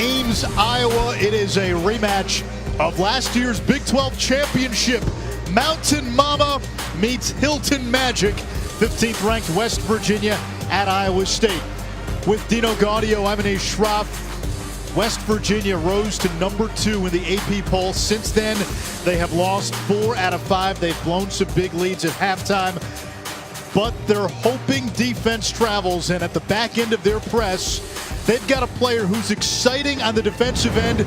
Ames, Iowa. It is a rematch of last year's Big 12 championship. Mountain Mama meets Hilton Magic. 15th ranked West Virginia at Iowa State. With Dino Gaudio, I'm Anish Shroff. West Virginia rose to number 2 in the AP poll. Since then, they have lost 4 out of 5. They've blown some big leads at halftime, but their hoping defense travels, and at the back end of their press, they've got a player who's exciting on the defensive end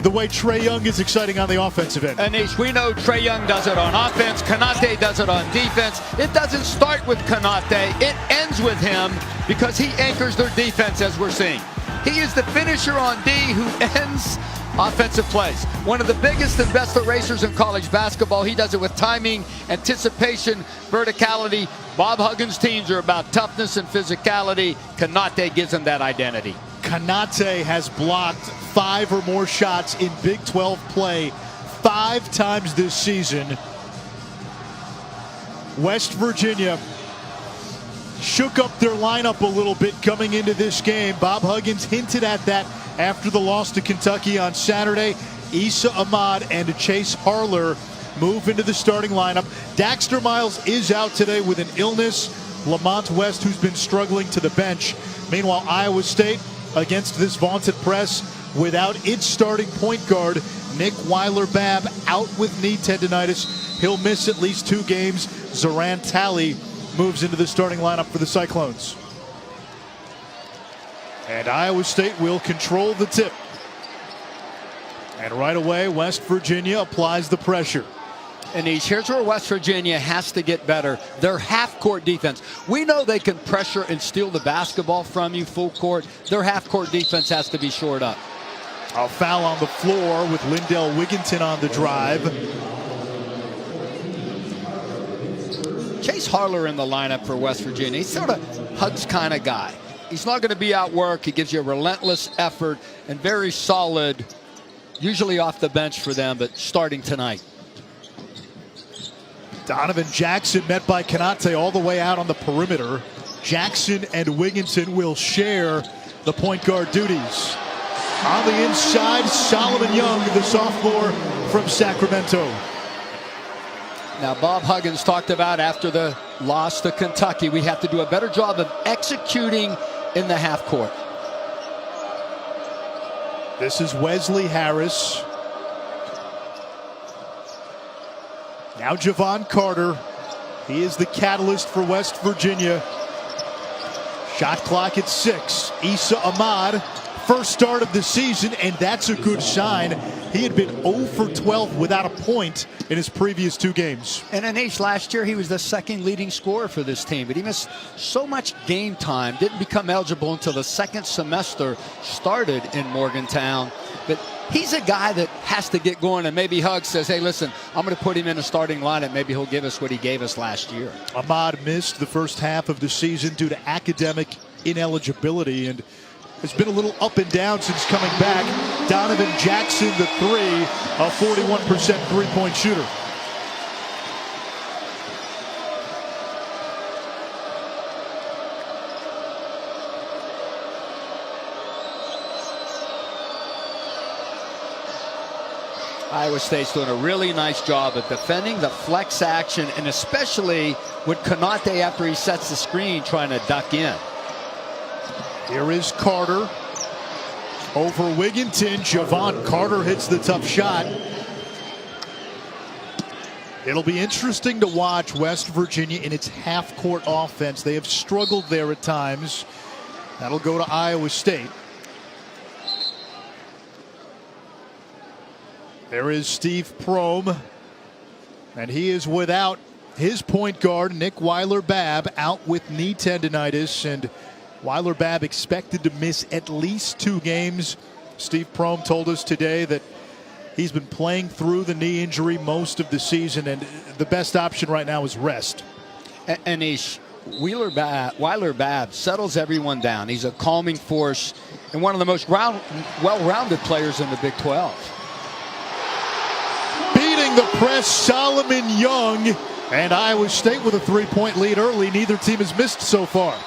the way Trae Young is exciting on the offensive end. Anish, we know Trae Young does it on offense. Konate does it on defense. It doesn't start with Konate. It ends with him because he anchors their defense, as we're seeing. He is the finisher on D who ends offensive plays. One of the biggest and best erasers in college basketball. He does it with timing, anticipation, verticality. Bob Huggins' teams are about toughness and physicality. Konate gives him that identity. Konate has blocked 5 or more shots in Big 12 play 5 times this season. West Virginia shook up their lineup a little bit coming into this game. Bob Huggins hinted at that after the loss to Kentucky on Saturday. Issa Ahmad and Chase Harler move into the starting lineup. Daxter Miles is out today with an illness. Lamont West, who's been struggling, to the bench. Meanwhile, Iowa State, against this vaunted press, without its starting point guard, Nick Weiler-Babb, out with knee tendonitis. He'll miss at least 2 games. Zoran Talley moves into the starting lineup for the Cyclones. And Iowa State will control the tip. And right away, West Virginia applies the pressure. Anish, here's where West Virginia has to get better. Their half-court defense. We know they can pressure and steal the basketball from you full court. Their half-court defense has to be shored up. A foul on the floor with Lindell Wigginton on the drive. Chase Harler in the lineup for West Virginia. He's sort of Hugs kind of guy. He's not going to be outworked. He gives you a relentless effort and very solid, usually off the bench for them, but starting tonight. Donovan Jackson met by Konate all the way out on the perimeter. Jackson and Wigginton will share the point guard duties. On the inside, Solomon Young, the sophomore from Sacramento. Now, Bob Huggins talked about after the loss to Kentucky, we have to do a better job of executing in the half court. This is Wesley Harris. Now Javon Carter. He is the catalyst for West Virginia. Shot clock at 6. Issa Ahmad, first start of the season, and that's a good sign. He had been 0 for 12 without a point in his previous 2 games. And Anish, last year he was the second leading scorer for this team, but he missed so much game time, didn't become eligible until the second semester started in Morgantown. But he's a guy that has to get going, and maybe Huggs says, hey, listen, I'm going to put him in a starting lineup. Maybe he'll give us what he gave us last year. Ahmad missed the first half of the season due to academic ineligibility, and it's been a little up and down since coming back. Donovan Jackson, the 3, a 41% three-point shooter. Iowa State's doing a really nice job of defending the flex action, and especially with Konate after he sets the screen trying to duck in. Here is Carter over Wigginton. Javon Carter hits the tough shot. It'll be interesting to watch West Virginia in its half-court offense. They have struggled there at times. That'll go to Iowa State. There is Steve Prohm, and he is without his point guard, Nick Weiler-Babb, out with knee tendonitis, and Weiler-Babb expected to miss at least 2 games. Steve Prohm told us today that he's been playing through the knee injury most of the season, and the best option right now is rest. Anish, Weiler-Babb settles everyone down. He's a calming force and one of the most well-rounded players in the Big 12. Beating the press, Solomon Young, and Iowa State with a 3-point lead early. Neither team has missed so far.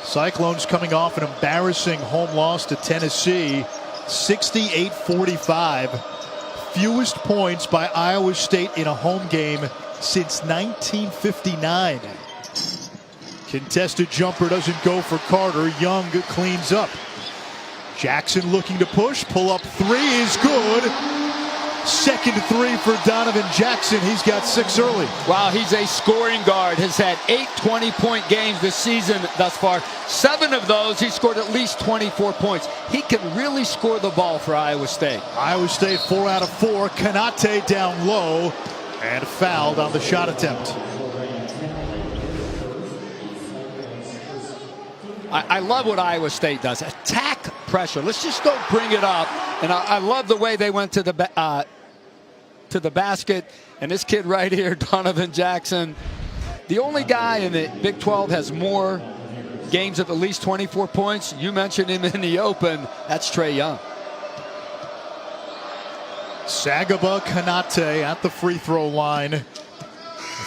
Cyclones coming off an embarrassing home loss to Tennessee, 68-45. Fewest points by Iowa State in a home game since 1959. Contested jumper doesn't go for Carter. Young cleans up. Jackson looking to push. Pull up three is good. Second three for Donovan Jackson. He's got 6 early. Wow, he's a scoring guard. Has had 8 20-point games this season thus far. 7 of those, he scored at least 24 points. He can really score the ball for Iowa State. Iowa State 4 out of 4. Konate down low and fouled on the shot attempt. I love what Iowa State does. Attack pressure. Let's just don't bring it up. And I love the way they went to the basket. And this kid right here, Donovan Jackson, the only guy in the Big 12 has more games of at least 24 points. You mentioned him in the open. That's Trae Young. Sagaba Konate at the free throw line.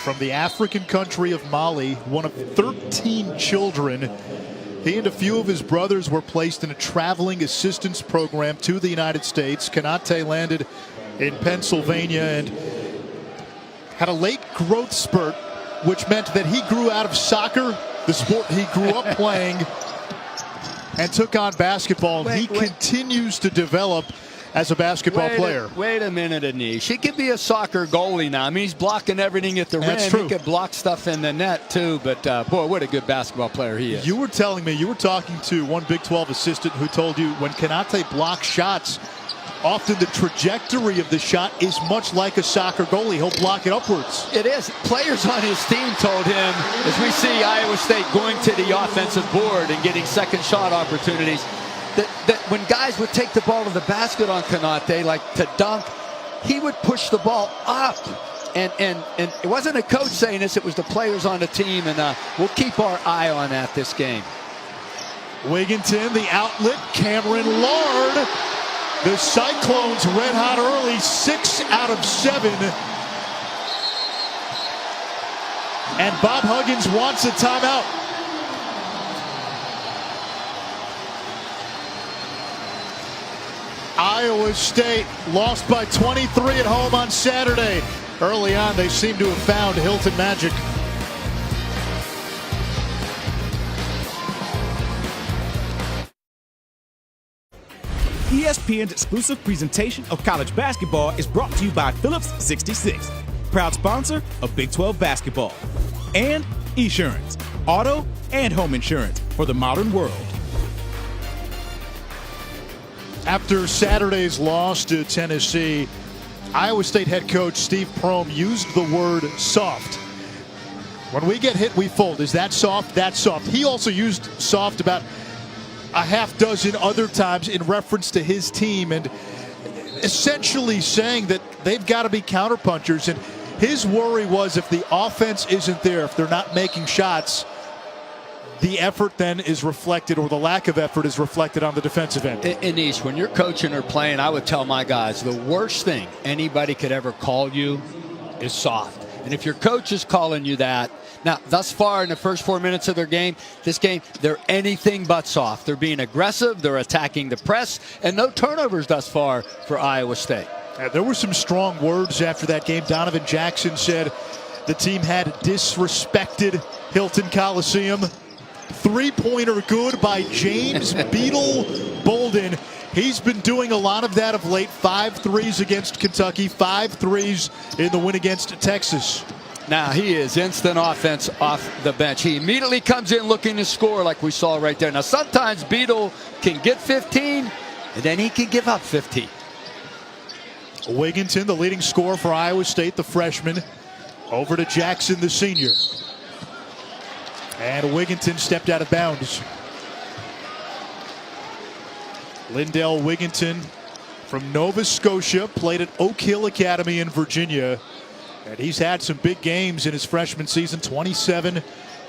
From the African country of Mali, one of 13 children. He and a few of his brothers were placed in a traveling assistance program to the United States. Konate landed in Pennsylvania and had a late growth spurt, which meant that he grew out of soccer, the sport he grew up playing, and took on basketball. He continues to develop as a basketball player. Wait a minute, Anish. He could be a soccer goalie now. I mean, he's blocking everything at the rim. That's true. He could block stuff in the net, too. But, boy, what a good basketball player he is. You were telling me, you were talking to one Big 12 assistant who told you when Konate blocks shots, often the trajectory of the shot is much like a soccer goalie. He'll block it upwards. It is. Players on his team told him, as we see Iowa State going to the offensive board and getting second shot opportunities, that when guys would take the ball to the basket on Konate, like to dunk, he would push the ball up. And it wasn't a coach saying this, it was the players on the team. And we'll keep our eye on that this game. Wigginton, the outlet, Cameron Lard. The Cyclones red hot early, 6 out of 7. And Bob Huggins wants a timeout. Iowa State lost by 23 at home on Saturday. Early on, they seem to have found Hilton magic. ESPN's exclusive presentation of college basketball is brought to you by Phillips 66, proud sponsor of Big 12 basketball, and Esurance, auto and home insurance for the modern world. After Saturday's loss to Tennessee, Iowa State head coach Steve Prohm used the word soft. When we get hit, we fold. Is that soft? That's soft. He also used soft about a half dozen other times in reference to his team and essentially saying that they've got to be counterpunchers. And his worry was if the offense isn't there, if they're not making shots, the effort then is reflected, or the lack of effort is reflected on the defensive end. Anish, when you're coaching or playing, I would tell my guys the worst thing anybody could ever call you is soft. And if your coach is calling you that, now thus far in the first 4 minutes of this game, they're anything but soft. They're being aggressive, they're attacking the press, and no turnovers thus far for Iowa State. There were some strong words after that game. Donovan Jackson said the team had disrespected Hilton Coliseum. Three-pointer good by James Beetle Bolden. He's been doing a lot of that of late. 5 threes against Kentucky, 5 threes in the win against Texas. Now he is instant offense off the bench. He immediately comes in looking to score like we saw right there. Now sometimes Beetle can get 15 and then he can give up 15. Wigginton, the leading scorer for Iowa State, the freshman. Over to Jackson, the senior. And Wigginton stepped out of bounds. Lindell Wigginton from Nova Scotia, played at Oak Hill Academy in Virginia. And he's had some big games in his freshman season. 27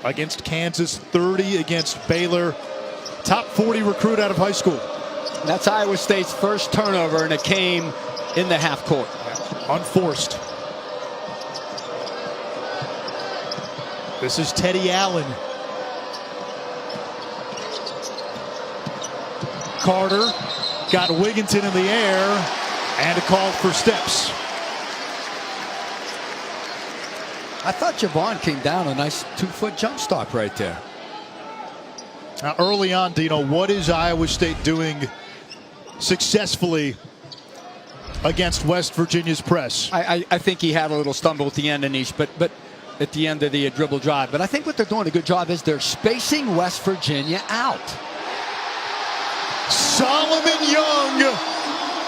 against Kansas, 30 against Baylor. Top 40 recruit out of high school. That's Iowa State's first turnover, and it came in the half court. Unforced. This is Teddy Allen. Carter got Wigginton in the air and a call for steps. I thought Javon came down a nice 2-foot jump stop right there. Now, early on, Dino, what is Iowa State doing successfully against West Virginia's press? I think he had a little stumble at the end, Anish, but at the end of the dribble drive. But I think what they're doing a good job is they're spacing West Virginia out. Solomon Young,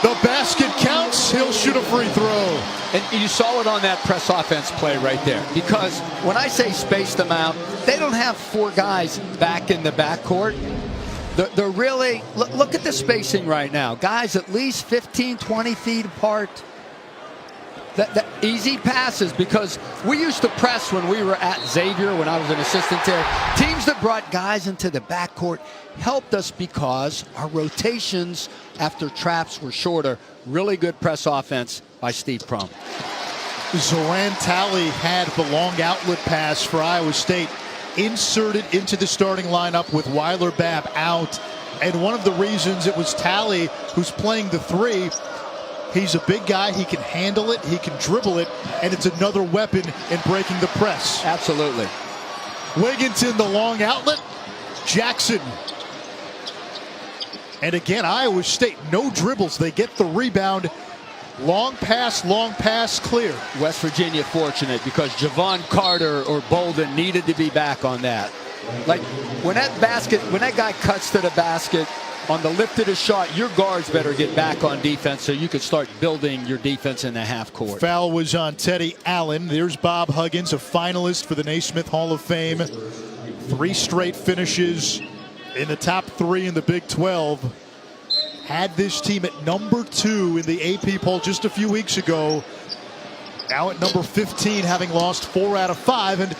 the basket counts. He'll shoot a free throw. And you saw it on that press offense play right there. Because when I say space them out, they don't have 4 guys back in the backcourt. They're really, look at the spacing right now. Guys at least 15, 20 feet apart. That easy passes, because we used to press when we were at Xavier, when I was an assistant there. Teams that brought guys into the backcourt helped us because our rotations after traps were shorter. Really good press offense by Steve Prohm. Zoran Talley had the long outlet pass for Iowa State inserted into the starting lineup with Weiler Babb out. And one of the reasons it was Talley who's playing the 3. He's a big guy. He can handle it. He can dribble it. And it's another weapon in breaking the press. Absolutely. Wigginton, the long outlet. Jackson. And again, Iowa State, no dribbles. They get the rebound. Long pass, clear. West Virginia fortunate, because Javon Carter or Bolden needed to be back on that. Like when that guy cuts to the basket, on the lift of the shot, your guards better get back on defense so you can start building your defense in the half court. Foul was on Teddy Allen. There's Bob Huggins, a finalist for the Naismith Hall of Fame. 3 straight finishes in the top 3 in the Big 12. Had this team at number 2 in the AP poll just a few weeks ago. Now at number 15, having lost 4 out of 5. And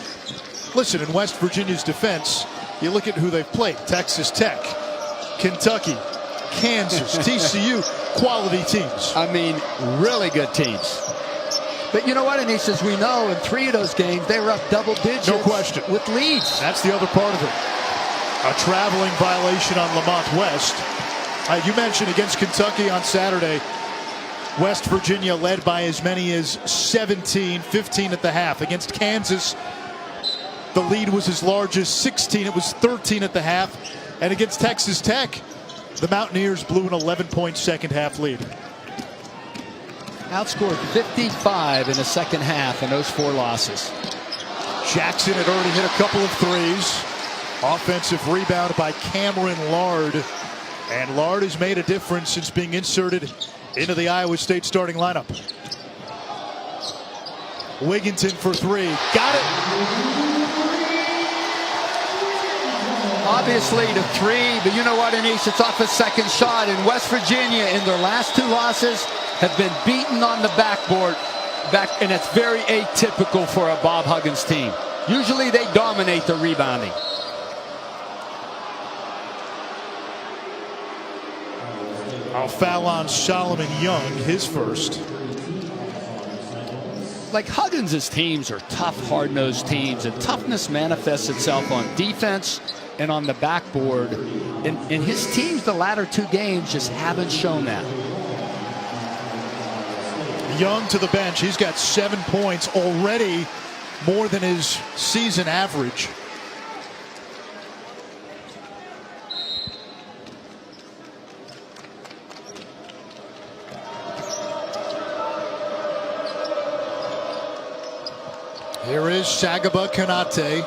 listen, in West Virginia's defense, you look at who they've played. Texas Tech, Kentucky, Kansas, TCU, quality teams. I mean, really good teams. But you know what, Anish, as we know, in 3 of those games, they were up double digits. No question. With leads. That's the other part of it. A traveling violation on Lamont West. You mentioned against Kentucky on Saturday, West Virginia led by as many as 17, 15 at the half. Against Kansas, the lead was as large as 16. It was 13 at the half. And against Texas Tech, the Mountaineers blew an 11-point second-half lead. Outscored 55 in the second half in those 4 losses. Jackson had already hit a couple of threes. Offensive rebound by Cameron Lard. And Lard has made a difference since being inserted into the Iowa State starting lineup. Wigginton for 3. Got it. Obviously the 3, but you know what, Anish? It's off a second shot. And West Virginia, in their last 2 losses, have been beaten on the backboard. And it's very atypical for a Bob Huggins team. Usually they dominate the rebounding. A foul on Solomon Young, his first. Like, Huggins' teams are tough, hard-nosed teams, and toughness manifests itself on defense and on the backboard. And his teams, the latter 2 games, just haven't shown that. Young to the bench. He's got 7 points already, more than his season average. Here is Sagaba Konate.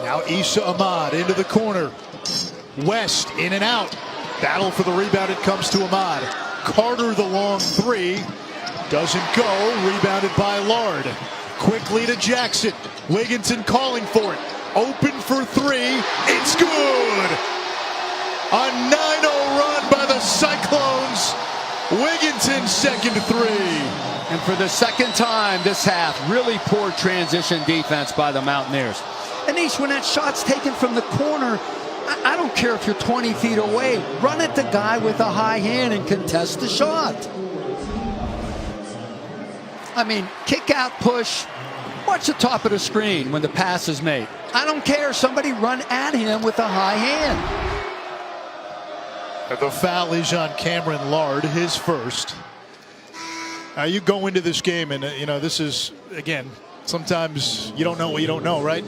Now Issa Ahmad into the corner. West in and out. Battle for the rebound. It comes to Ahmad. Carter the long 3. Doesn't go. Rebounded by Lard. Quickly to Jackson. Wigginton calling for it. Open for 3. It's good. A 9-0 run by the Cyclones. Wigginton's second 3. And for the second time this half, really poor transition defense by the Mountaineers. Anish, when that shot's taken from the corner, I don't care if you're 20 feet away. Run at the guy with a high hand and contest the shot. I mean, kick out, push. watch the top of the screen when the pass is made. I don't care. Somebody run at him with a high hand. The foul is on Cameron Lard, his first. You go into this game and, this is, again, sometimes you don't know what you don't know, right?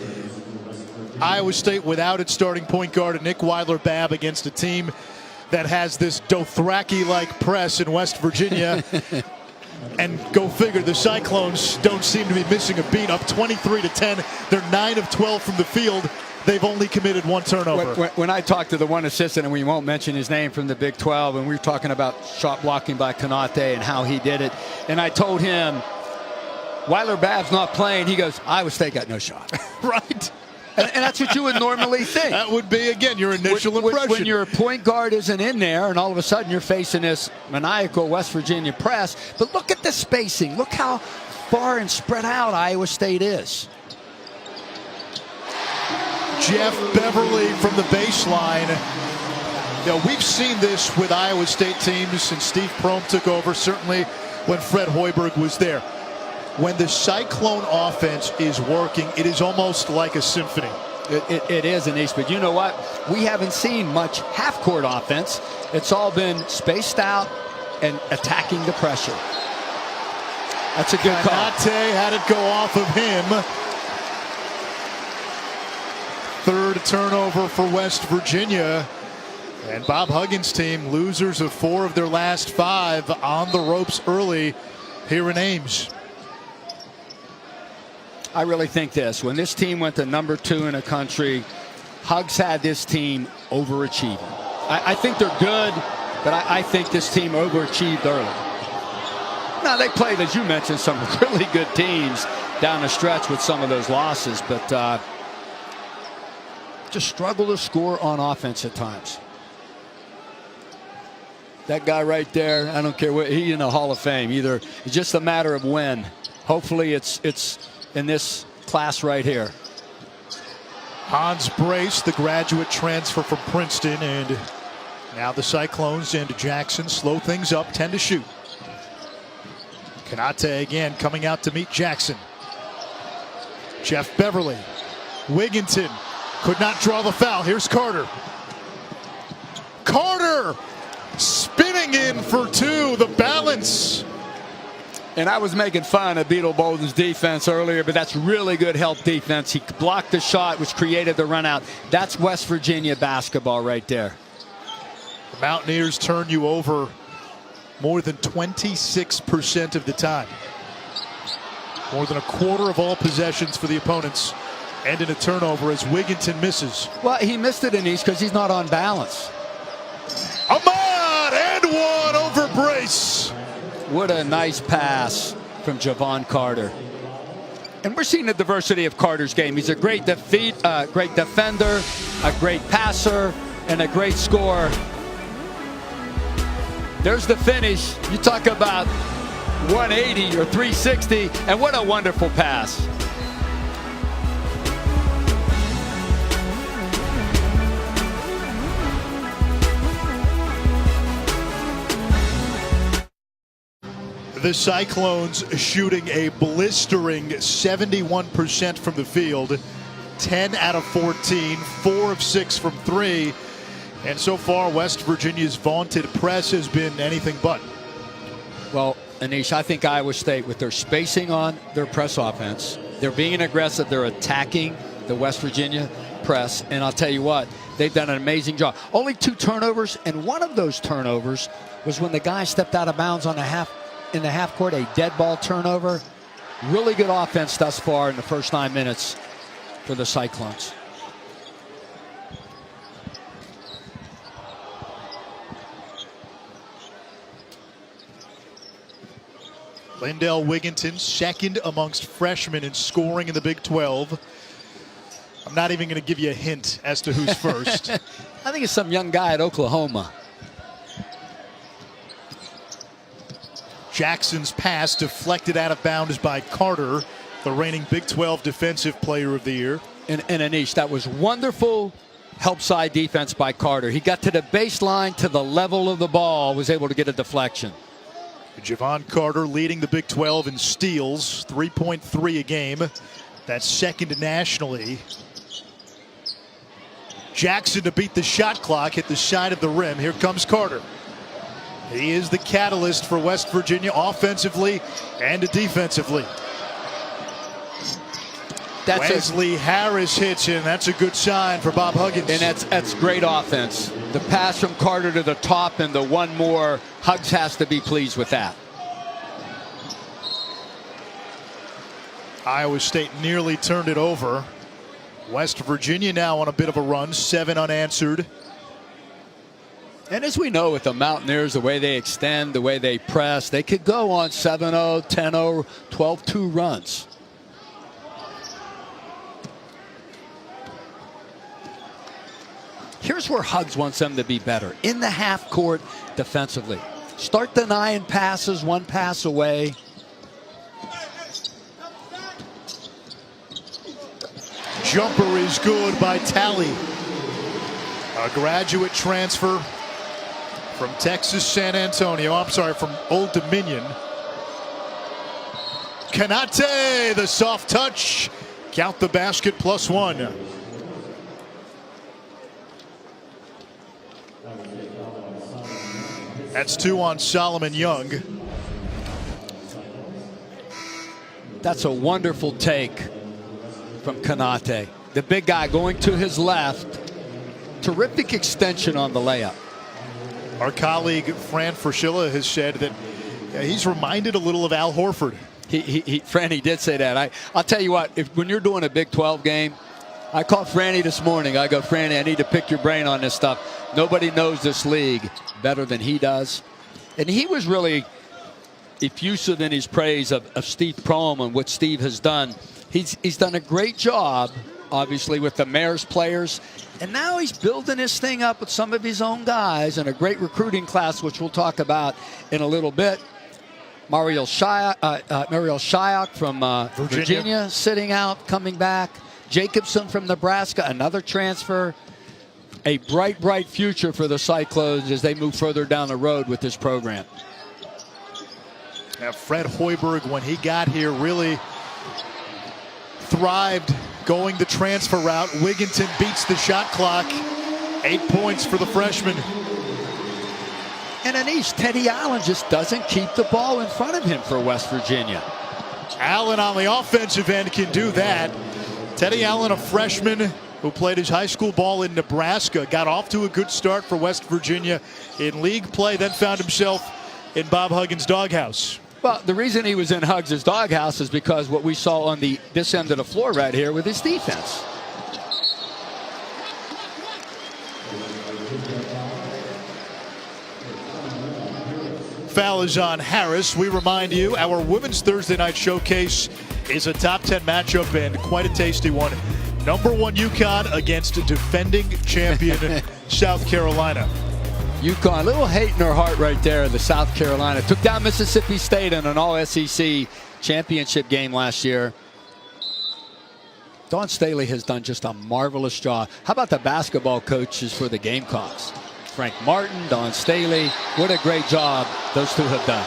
Iowa State without its starting point guard, Nick Weiler-Babb, against a team that has this Dothraki-like press in West Virginia. And go figure, the Cyclones don't seem to be missing a beat. Up 23-10. They're 9 of 12 from the field. They've only committed 1 turnover. When I talked to the one assistant, and we won't mention his name, from the Big 12, and we were talking about shot blocking by Konate and how he did it, and I told him, Weiler-Babb's not playing. He goes, Iowa State got no shot. Right. And that's what you would normally think. That would be, again, your initial impression. When your point guard isn't in there, and all of a sudden you're facing this maniacal West Virginia press. But look at the spacing. Look how far and spread out Iowa State is. Jeff Beverly from the baseline. We've seen this with Iowa State teams since Steve Prohm took over, certainly when Fred Hoiberg was there. When the Cyclone offense is working, it is almost like a symphony. It is, Anish, but you know what? We haven't seen much half-court offense. It's all been spaced out and attacking the pressure. That's a good call. Konate had it go off of him. Third turnover for West Virginia. And Bob Huggins' team, losers of 4 of their last 5, on the ropes early here in Ames. I really think this. When this team went to #2 in the country, Hugs had this team overachieving. I think they're good, but I think this team overachieved early. Now, they played, as you mentioned, some really good teams down the stretch with some of those losses, but just struggle to score on offense at times. That guy right there, I don't care what, he's in the Hall of Fame. Either it's just a matter of when. Hopefully it's in this class right here. Hans Brace, the graduate transfer from Princeton, and now the Cyclones and Jackson slow things up, 10 to shoot. Konate again coming out to meet Jackson. Jeff Beverly. Wigginton could not draw the foul. Here's Carter. Carter spinning in for 2. The balance. And I was making fun of Beetle Bolden's defense earlier, but that's really good help defense. He blocked the shot, which created the run out. That's West Virginia basketball right there. The Mountaineers turn you over more than 26% of the time. More than a quarter of all possessions for the opponents. And in a turnover as Wigginton misses. Well, he missed it, Anish, because he's not on balance. Ahmad, and 1 over Brace. What a nice pass from Javon Carter. And we're seeing the diversity of Carter's game. He's a great defender, a great passer, and a great scorer. There's the finish. You talk about 180 or 360, and what a wonderful pass. The Cyclones shooting a blistering 71% from the field, 10 out of 14, 4 of 6 from 3. And so far, West Virginia's vaunted press has been anything but. Well, Anish, I think Iowa State, with their spacing on their press offense, they're being aggressive, they're attacking the West Virginia press, and I'll tell you what, they've done an amazing job. Only 2 turnovers, and one of those turnovers was when the guy stepped out of bounds on in the half court, a dead ball turnover. Really good offense thus far in the first 9 minutes for the Cyclones. Lindell Wigginton, second amongst freshmen in scoring in the Big 12. I'm not even going to give you a hint as to who's first. I think it's some young guy at Oklahoma. Jackson's pass deflected out of bounds by Carter, the reigning Big 12 Defensive Player of the Year. And Anish, that was wonderful help side defense by Carter. He got to the baseline, to the level of the ball, was able to get a deflection. Javon Carter leading the Big 12 in steals, 3.3 a game. That's second nationally. Jackson to beat the shot clock, hit the side of the rim. Here comes Carter. He is the catalyst for West Virginia offensively and defensively. Wesley Harris hits him. That's a good sign for Bob Huggins. And that's great offense. The pass from Carter to the top and the one more. Huggs has to be pleased with that. Iowa State nearly turned it over. West Virginia now on a bit of a run, 7 unanswered. And as we know with the Mountaineers, the way they extend, the way they press, they could go on 7-0, 10-0, 12-2 runs. Here's where Huggs wants them to be better. In the half court defensively. Start denying passes, one pass away. Jumper is good by Talley. A graduate transfer from Texas San Antonio. I'm sorry, from Old Dominion. Kanate, the soft touch. Count the basket, +1. That's 2 on Solomon Young. That's a wonderful take from Kanate. The big guy going to his left. Terrific extension on the layup. Our colleague Fran Fraschilla has said that he's reminded a little of Al Horford. Franny did say that. I'll tell you what, when you're doing a Big 12 game, I called Franny this morning. I go, Franny, I need to pick your brain on this stuff. Nobody knows this league better than he does. And he was really effusive in his praise of Steve Prohm and what Steve has done. He's done a great job, obviously, with the Mayor's players. And now he's building this thing up with some of his own guys and a great recruiting class, which we'll talk about in a little bit. Mariel Shyok from Virginia sitting out, coming back. Jacobson from Nebraska, another transfer. A bright, bright future for the Cyclones as they move further down the road with this program. Now Fred Hoiberg, when he got here, really thrived going the transfer route. Wigginton beats the shot clock. 8 points for the freshman. And in East, Teddy Allen just doesn't keep the ball in front of him for West Virginia. Allen on the offensive end can do that. Teddy Allen, a freshman who played his high school ball in Nebraska, got off to a good start for West Virginia in league play, then found himself in Bob Huggins' doghouse. Well, the reason he was in Huggs' doghouse is because what we saw on this end of the floor right here with his defense. Foul is on Harris. We remind you, our Women's Thursday Night Showcase is a top 10 matchup and quite a tasty one. Number 1 UConn against defending champion South Carolina. UConn, a little hate in her heart right there. The South Carolina took down Mississippi State in an all-SEC championship game last year. Dawn Staley has done just a marvelous job. How about the basketball coaches for the Gamecocks? Frank Martin, Dawn Staley. What a great job those two have done.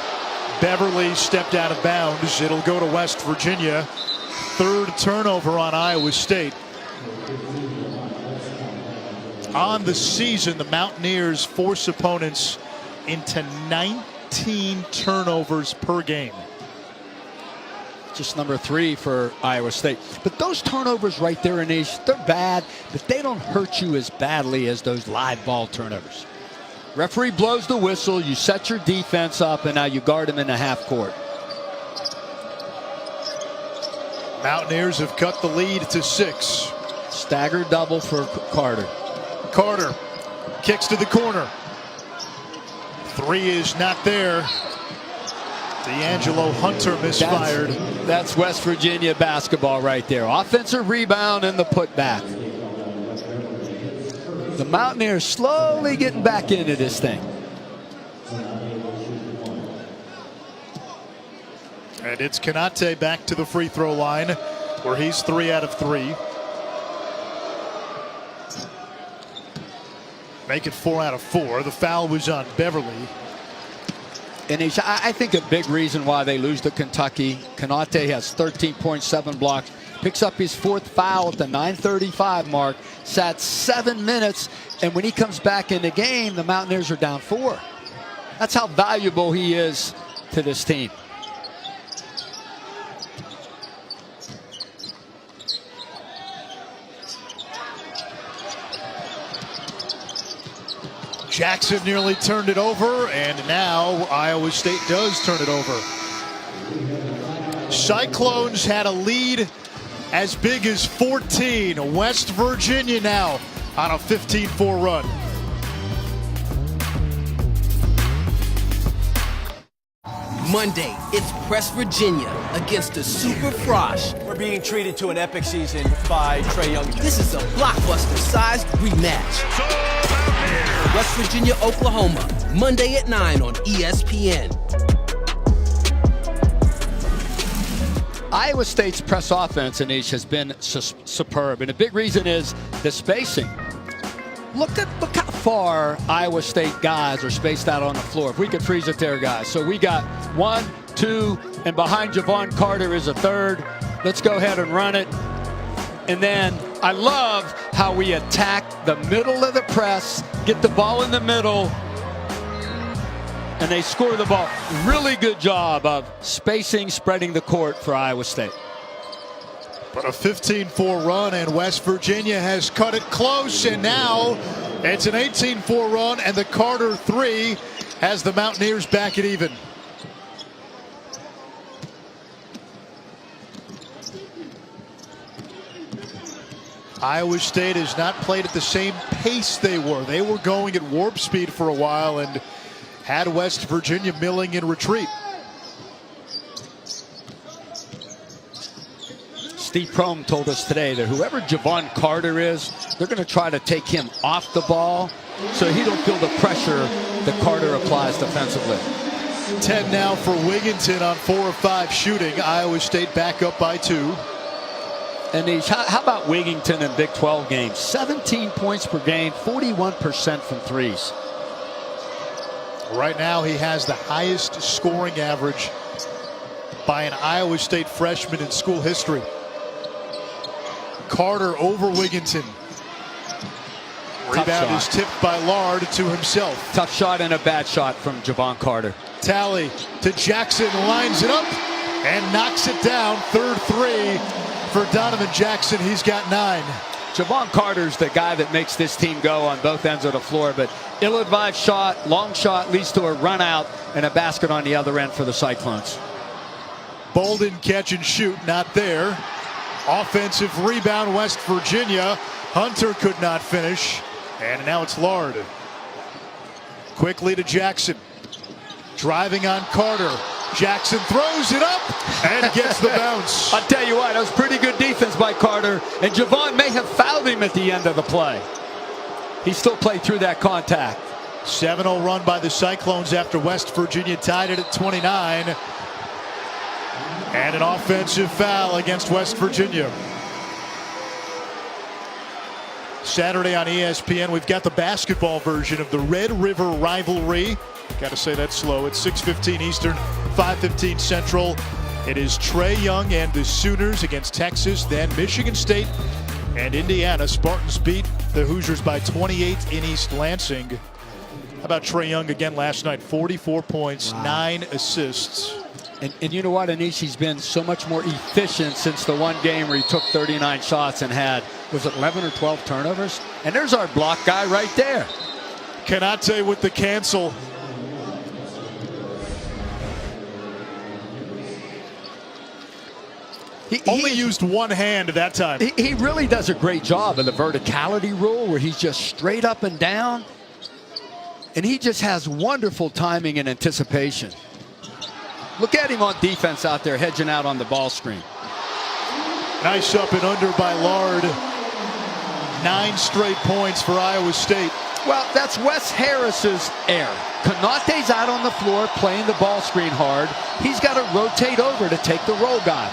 Beverly stepped out of bounds. It'll go to West Virginia. 3rd turnover on Iowa State. On the season, the Mountaineers force opponents into 19 turnovers per game. Just number 3 for Iowa State. But those turnovers right there in East, they're bad, but they don't hurt you as badly as those live ball turnovers. Referee blows the whistle, you set your defense up, and now you guard them in the half court. Mountaineers have cut the lead to 6. Stagger double for Carter. Carter kicks to the corner. 3 is not there. D'Angelo Hunter misfired. That's West Virginia basketball right there. Offensive rebound and the putback. The Mountaineers slowly getting back into this thing. And it's Kanate back to the free throw line where he's 3 out of 3. Make it 4 out of 4. The foul was on Beverly. And I think a big reason why they lose to Kentucky, Konate has 13.7 blocks, picks up his 4th foul at the 9:35 mark, sat 7 minutes, and when he comes back in the game, the Mountaineers are down 4. That's how valuable he is to this team. Jackson nearly turned it over, and now Iowa State does turn it over. Cyclones had a lead as big as 14. West Virginia now on a 15-4 run. Monday, it's Press Virginia against the Super Frosh. We're being treated to an epic season by Trae Young. This is a blockbuster-sized rematch. West Virginia, Oklahoma, Monday at 9 on ESPN. Iowa State's press offense, Anish, has been superb, and a big reason is the spacing. Look how far Iowa State guys are spaced out on the floor. If we could freeze it there, guys. So we got 1, 2, and behind Javon Carter is a 3rd. Let's go ahead and run it. And then I love how we attack the middle of the press, get the ball in the middle, and they score the ball. Really good job of spacing, spreading the court for Iowa State. But a 15-4 run, and West Virginia has cut it close, and now it's an 18-4 run, and the Carter 3 has the Mountaineers back at even. Iowa State has not played at the same pace they were. They were going at warp speed for a while and had West Virginia milling in retreat. Steve Prohm told us today that whoever Javon Carter is, they're going to try to take him off the ball so he don't feel the pressure that Carter applies defensively. 10 now for Wigginton on 4 of 5 shooting. Iowa State back up by 2. And how about Wigginton in Big 12 games? 17 points per game, 41% from threes. Right now he has the highest scoring average by an Iowa State freshman in school history. Carter over Wigginton. Rebound is tipped by Lard to himself. Tough shot and a bad shot from Javon Carter. Tally to Jackson, lines it up and knocks it down. 3rd 3 for Donovan Jackson. He's got 9. Javon Carter's the guy that makes this team go on both ends of the floor, but ill-advised shot, long shot leads to a run out and a basket on the other end for the Cyclones. Bolden catch and shoot, not there. Offensive rebound, West Virginia. Hunter could not finish, and now it's Lard. Quickly to Jackson. Driving on Carter. Jackson throws it up and gets the bounce. I'll tell you what, that was pretty good defense by Carter, and Javon may have fouled him at the end of the play. He still played through that contact. 7-0 run by the Cyclones after West Virginia tied it at 29. And an offensive foul against West Virginia. Saturday on ESPN, we've got the basketball version of the Red River rivalry. Got to say that slow. It's 6:15 Eastern, 5:15 Central. It is Trae Young and the Sooners against Texas, then Michigan State and Indiana. Spartans beat the Hoosiers by 28 in East Lansing. How about Trae Young again last night? 44 points, 9 assists. And you know what, Anish, he's been so much more efficient since the one game where he took 39 shots and had, was it 11 or 12 turnovers? And there's our block guy right there. Konate with the cancel. He only used one hand at that time. He really does a great job of the verticality rule where he's just straight up and down. And he just has wonderful timing and anticipation. Look at him on defense out there, hedging out on the ball screen. Nice up and under by Lard. 9 straight points for Iowa State. Well, that's Wes Harris's error. Konate's out on the floor playing the ball screen hard. He's got to rotate over to take the roll guy.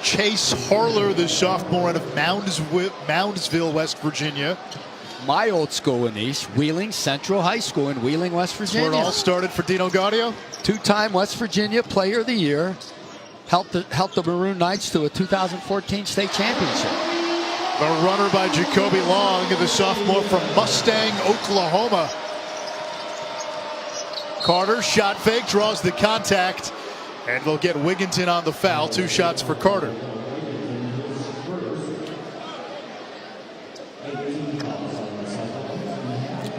Chase Harler, the sophomore out of Moundsville, West Virginia. my old school in East, Wheeling Central High School in Wheeling, West Virginia. Where it all started for Dino Gaudio. Two-time West Virginia Player of the Year. Helped the Maroon Knights to a 2014 state championship. The runner by Jacoby Long, the sophomore from Mustang, Oklahoma. Carter, shot fake, draws the contact, and they'll get Wigginton on the foul. 2 shots for Carter.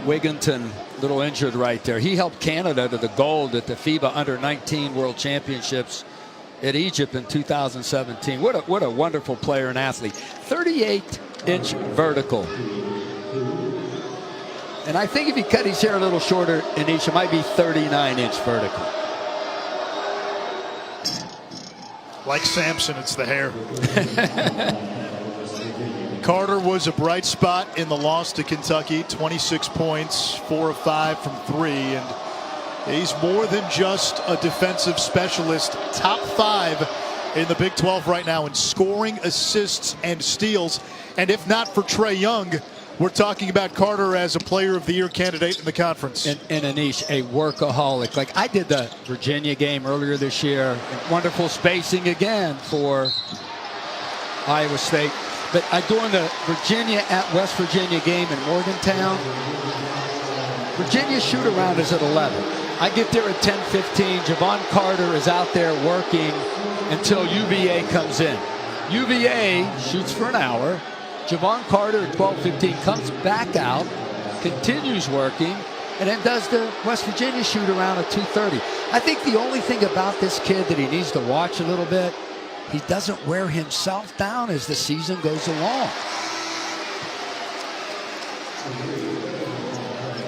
Wigginton, little injured right there. He helped Canada to the gold at the FIBA Under-19 World Championships at Egypt in 2017. What a wonderful player and athlete. 38-inch vertical. And I think if he cut his hair a little shorter in each, it might be 39-inch vertical. Like Samson, it's the hair. Carter was a bright spot in the loss to Kentucky. 26 points, 4 of 5 from 3. And he's more than just a defensive specialist. Top 5 in the Big 12 right now in scoring, assists, and steals. And if not for Trae Young, we're talking about Carter as a Player of the Year candidate in the conference. And Anish, a workaholic. Like I did the Virginia game earlier this year. Wonderful spacing again for Iowa State. But during the Virginia at West Virginia game in Morgantown, Virginia's shoot around is at 11. I get there at 10:15. Javon Carter is out there working until UVA comes in. UVA shoots for an hour. Javon Carter at 12:15 comes back out, continues working, and then does the West Virginia shoot around at 2:30. I think the only thing about this kid that he needs to watch a little bit, he doesn't wear himself down as the season goes along.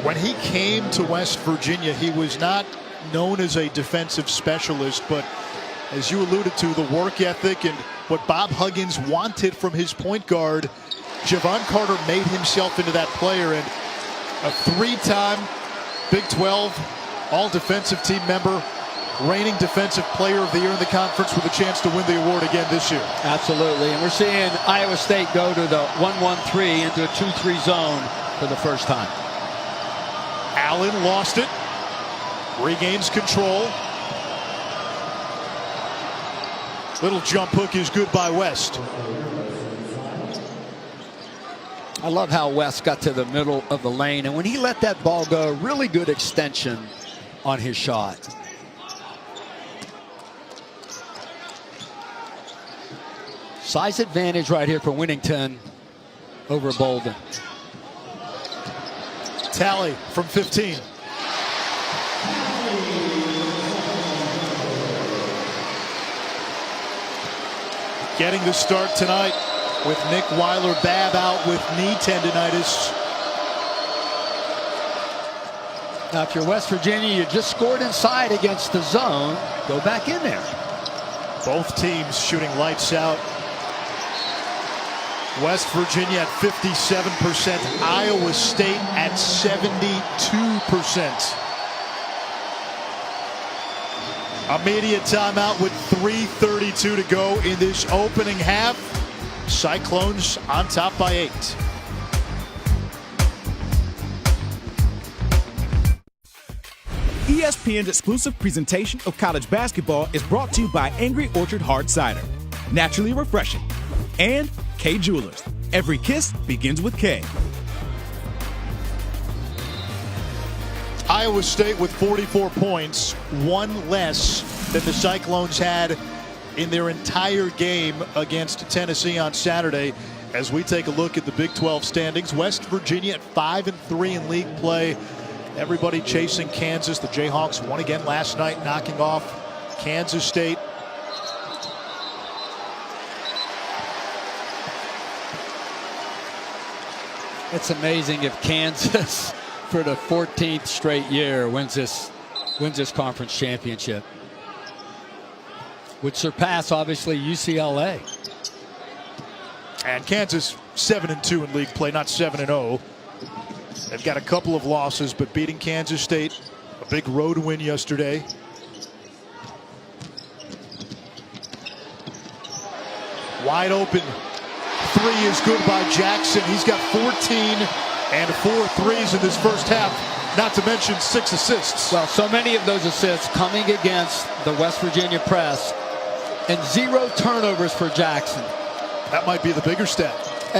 When he came to West Virginia, he was not known as a defensive specialist, but as you alluded to, the work ethic and what Bob Huggins wanted from his point guard, Javon Carter made himself into that player, and a 3-time Big 12 all-defensive team member, reigning defensive player of the year in the conference with a chance to win the award again this year. Absolutely, and we're seeing Iowa State go to the 1-1-3 into a 2-3 zone for the first time. Allen lost it, regains control. Little jump hook is good by West. I love how West got to the middle of the lane, and when he let that ball go, really good extension on his shot. Size advantage right here for Winnington over Bolden. Tally from 15. Getting the start tonight with Nick Weiler-Babb out with knee tendonitis. Now, if you're West Virginia, you just scored inside against the zone. Go back in there. Both teams shooting lights out. West Virginia at 57%, Iowa State at 72%. Immediate timeout with 3:32 to go in this opening half. Cyclones on top by 8. ESPN's exclusive presentation of college basketball is brought to you by Angry Orchard Hard Cider, naturally refreshing, and K Jewelers. Every kiss begins with K. Iowa State with 44 points, one less than the Cyclones had in their entire game against Tennessee on Saturday. As we take a look at the Big 12 standings, West Virginia at 5-3 in league play. Everybody chasing Kansas. The Jayhawks won again last night, knocking off Kansas State. It's amazing if Kansas, for the 14th straight year, wins this conference championship. Would surpass, obviously, UCLA. And Kansas 7-2 in league play, not 7-0. They've got a couple of losses, but beating Kansas State, a big road win yesterday. Wide open. 3 is good by Jackson. He's got 14 and 4 threes in this first half, not to mention 6 assists. Well, so many of those assists coming against the West Virginia press, and 0 turnovers for Jackson. That might be the bigger stat.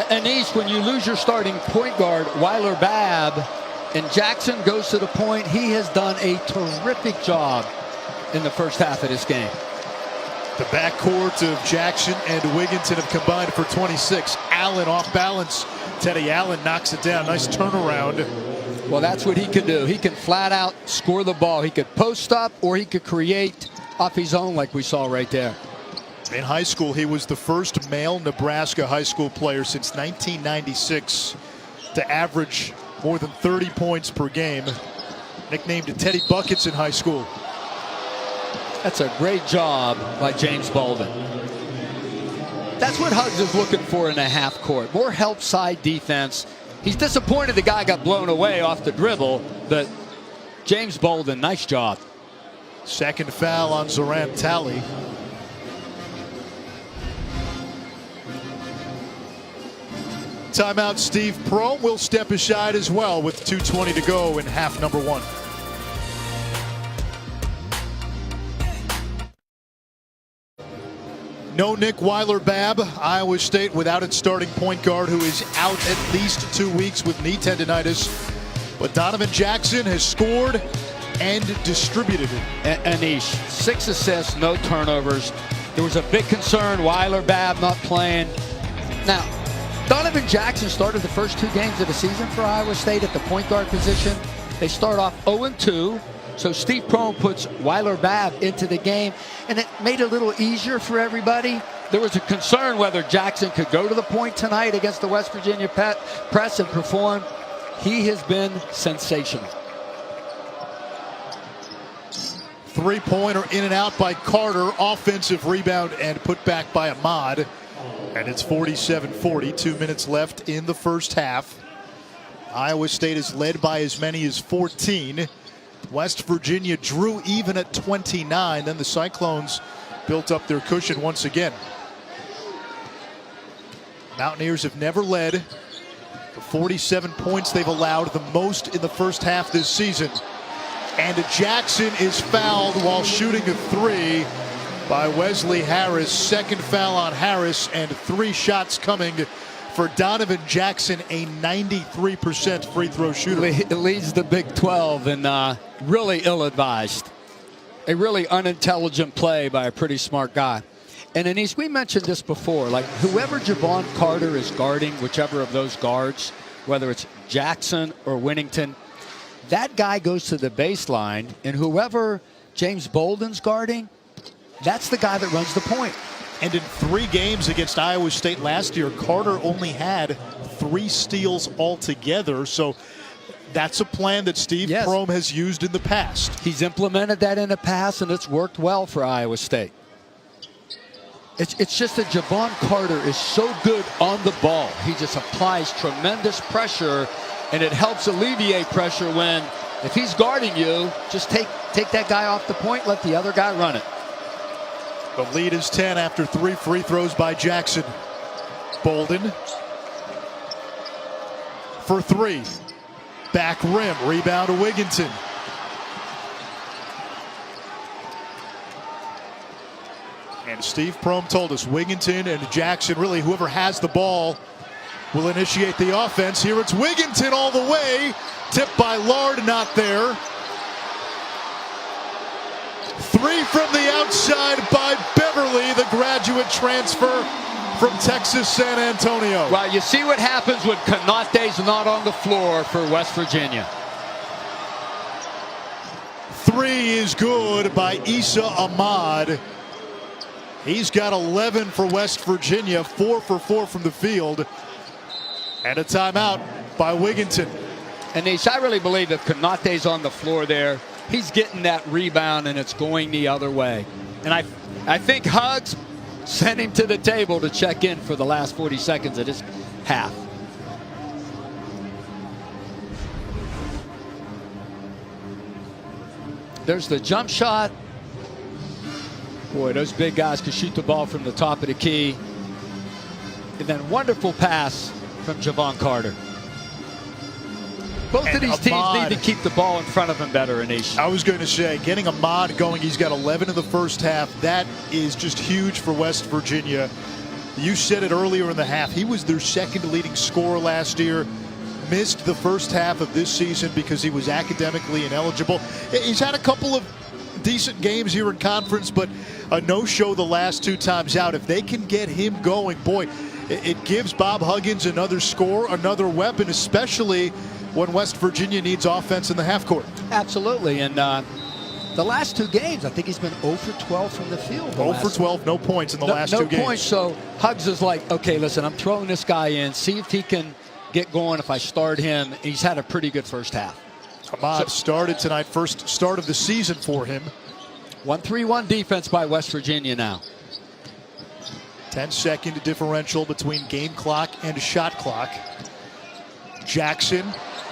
Anish, when you lose your starting point guard, Weiler Babb, and Jackson goes to the point, he has done a terrific job in the first half of this game. The backcourt of Jackson and Wigginton have combined for 26. Allen off balance. Teddy Allen knocks it down. Nice turnaround. Well, that's what he can do. He can flat out score the ball. He could post up, or he could create off his own like we saw right there. In high school, he was the first male Nebraska high school player since 1996 to average more than 30 points per game. Nicknamed Teddy Buckets in high school. That's a great job by James Bolden. That's what Huggs is looking for in a half court. More help side defense. He's disappointed the guy got blown away off the dribble, but James Bolden, nice job. Second foul on Zoran Talley. Timeout. Steve Prohm will step aside as well with 2:20 to go in half number 1. No Nick Weiler-Babb. Iowa State without its starting point guard, who is out at least 2 weeks with knee tendonitis. But Donovan Jackson has scored and distributed it. Anish, 6 assists, no turnovers. There was a big concern, Weiler-Babb not playing. Now, Donovan Jackson started the first 2 games of the season for Iowa State at the point guard position. They start off 0-2. So Steve Prohm puts Weiler-Babb into the game, and it made it a little easier for everybody. There was a concern whether Jackson could go to the point tonight against the West Virginia press and perform. He has been sensational. Three-pointer in and out by Carter. Offensive rebound and put back by Ahmad. And it's 47-40. 2 minutes left in the first half. Iowa State is led by as many as 14. West Virginia drew even at 29. Then the Cyclones built up their cushion once again. Mountaineers have never led. The 47 points they've allowed, the most in the first half this season. And Jackson is fouled while shooting a 3 by Wesley Harris. Second foul on Harris, and 3 shots coming for Donovan Jackson, a 93% free throw shooter. It leads the Big 12, and really ill-advised. A really unintelligent play by a pretty smart guy. And Anish, we mentioned this before, like whoever Javon Carter is guarding, whichever of those guards, whether it's Jackson or Winnington, that guy goes to the baseline, and whoever James Bolden's guarding, that's the guy that runs the point. And in 3 games against Iowa State last year, Carter only had 3 steals altogether. So that's a plan that Steve Prohm has used in the past. He's implemented that in the past, and it's worked well for Iowa State. It's just that Javon Carter is so good on the ball. He just applies tremendous pressure, and it helps alleviate pressure when, if he's guarding you, just take that guy off the point, let the other guy run it. The lead is 10 after 3 free throws by Jackson. Bolden for 3. Back rim, rebound to Wigginton. And Steve Prohm told us Wigginton and Jackson, really whoever has the ball, will initiate the offense. Here it's Wigginton all the way. Tipped by Lard, not there. 3 from the outside by Beverly, the graduate transfer from Texas San Antonio. Well, you see what happens when Konate's not on the floor for West Virginia. 3 is good by Issa Ahmad. He's got 11 for West Virginia, 4 for 4 from the field. And a timeout by Wigginton. And I really believe if Konate's on the floor there, he's getting that rebound and it's going the other way. And I think Huggs sent him to the table to check in for the last 40 seconds of this half. There's the jump shot. Boy, those big guys can shoot the ball from the top of the key. And then wonderful pass from Javon Carter. Both And of these teams Ahmad, need to keep the ball in front of them better, Anish. I was going to say, getting Ahmad going, he's got 11 in the first half. That is just huge for West Virginia. You said it earlier in the half. He was their second leading scorer last year. Missed the first half of this season because he was academically ineligible. He's had a couple of decent games here in conference, but a no-show the last 2 times out. If they can get him going, boy, it gives Bob Huggins another score, another weapon, especially when West Virginia needs offense in the half court. Absolutely. And the last 2 games, I think he's been 0 for 12 from the field. 0 for 12, no points in the last 2 games. No points, so Huggs is like, okay, listen, I'm throwing this guy in, see if he can get going if I start him. He's had a pretty good first half. Ahmad started tonight, first start of the season for him. 1-3-1 defense by West Virginia now. 10-second differential between game clock and shot clock. Jackson,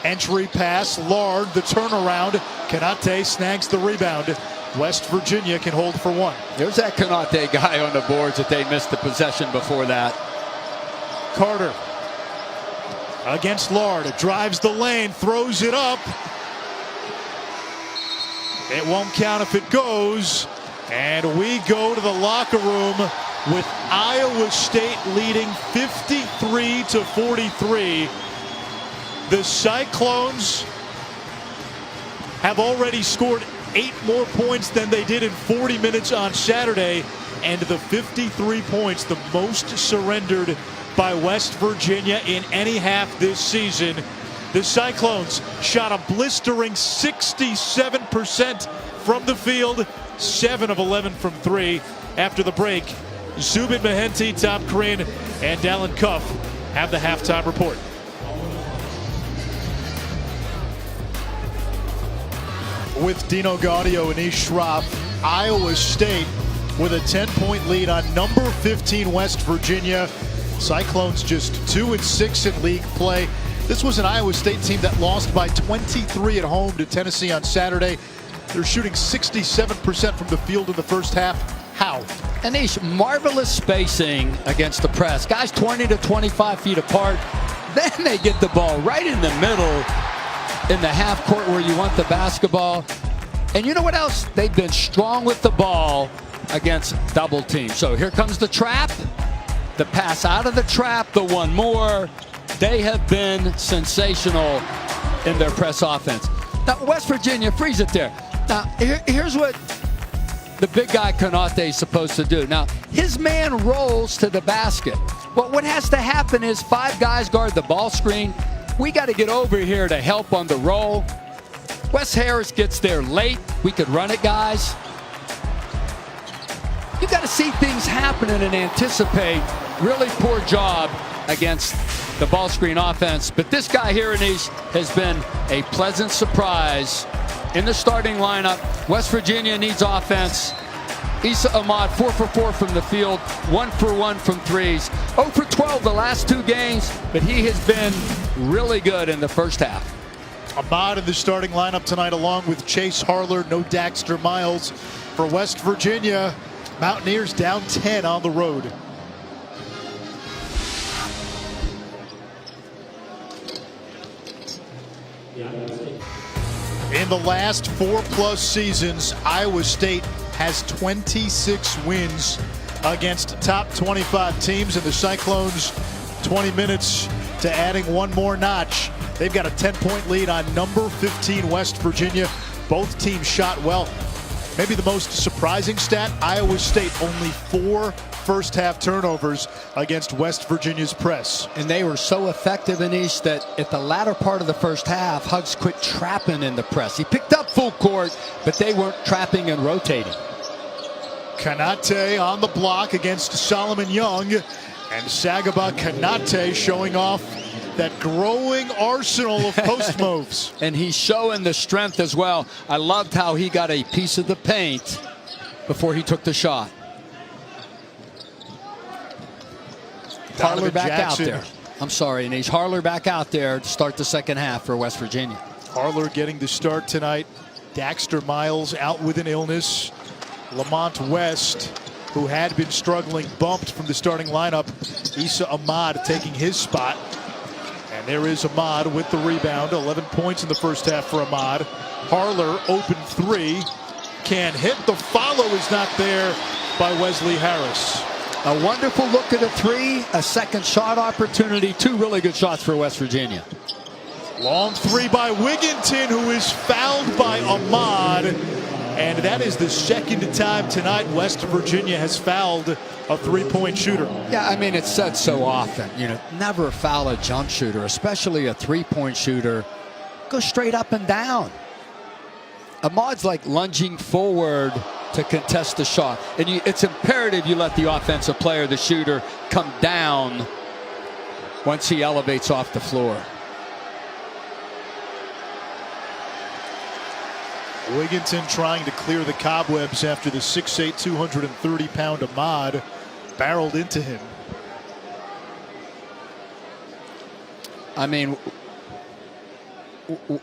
entry pass, Lard, the turnaround. Konate snags the rebound. West Virginia can hold for 1. There's that Konate guy on the boards that they missed the possession before that. Carter against Lard, drives the lane, throws it up. It won't count if it goes. And we go to the locker room with Iowa State leading 53-43. The Cyclones have already scored 8 more points than they did in 40 minutes on Saturday, and the 53 points, the most surrendered by West Virginia in any half this season. The Cyclones shot a blistering 67% from the field, 7 of 11 from 3. After the break, Zubin Mehenti, Tom Corinne, and Dallin Cuff have the halftime report. With Dino Gaudio and Anish Shroff, Iowa State with a 10-point lead on number 15 West Virginia. Cyclones just 2-6 in league play. This was an Iowa State team that lost by 23 at home to Tennessee on Saturday. They're shooting 67% from the field in the first half. How? Anish, marvelous spacing against the press. Guys 20 to 25 feet apart. Then they get the ball right in the middle in the half court where you want the basketball. And you know what else? They've been strong with the ball against double teams. So here comes the trap. The pass out of the trap, the one more. They have been sensational in their press offense. Now, West Virginia, freeze it there. Now, here's what the big guy Konate is supposed to do. Now, his man rolls to the basket. But what has to happen is 5 guys guard the ball screen. We got to get over here to help on the roll. Wes Harris gets there late. We could run it, guys. You got to see things happening and anticipate. Really poor job against the ball screen offense. But this guy here, Anish, has been a pleasant surprise in the starting lineup. West Virginia needs offense. Issa Ahmad, 4 for 4 from the field, 1 for 1 from threes. 0 for 12 the last 2 games, but he has been really good in the first half. Ahmad in the starting lineup tonight along with Chase Harler, no Daxter Miles. For West Virginia, Mountaineers down 10 on the road. In the last 4+ seasons, Iowa State has 26 wins against top 25 teams, and the Cyclones 20 minutes to adding one more notch. They've got a 10-point lead on number 15 West Virginia. Both teams shot well. Maybe the most surprising stat, Iowa State only 4 first half turnovers against West Virginia's press. And they were so effective, Anish, that at the latter part of the first half, Huggs quit trapping in the press. He picked up full court, but they weren't trapping and rotating. Konate on the block against Solomon Young, and Sagaba Konate showing off that growing arsenal of post moves. And he's showing the strength as well. I loved how he got a piece of the paint before he took the shot. Harler back Jackson. out there. I'm sorry, Anish. Harler back out there to start the second half for West Virginia. Harler getting the start tonight. Daxter Miles out with an illness. Lamont West, who had been struggling, bumped from the starting lineup. Issa Ahmad taking his spot. And there is Ahmad with the rebound. 11 points in the first half for Ahmad. Harler, open three. Can't hit. The follow is not there by Wesley Harris. A wonderful look at a three, a second shot opportunity. Two really good shots for West Virginia. Long three by Wigginton, who is fouled by Ahmad. And that is the second time tonight West Virginia has fouled a three-point shooter. Yeah, I mean, it's said so often, never foul a jump shooter, especially a three-point shooter. Go straight up and down. Ahmad's like lunging forward to contest the shot. And it's imperative you let the offensive player, the shooter, come down once he elevates off the floor. Wigginton trying to clear the cobwebs after the 6'8", 230-pound Ahmad barreled into him. I mean,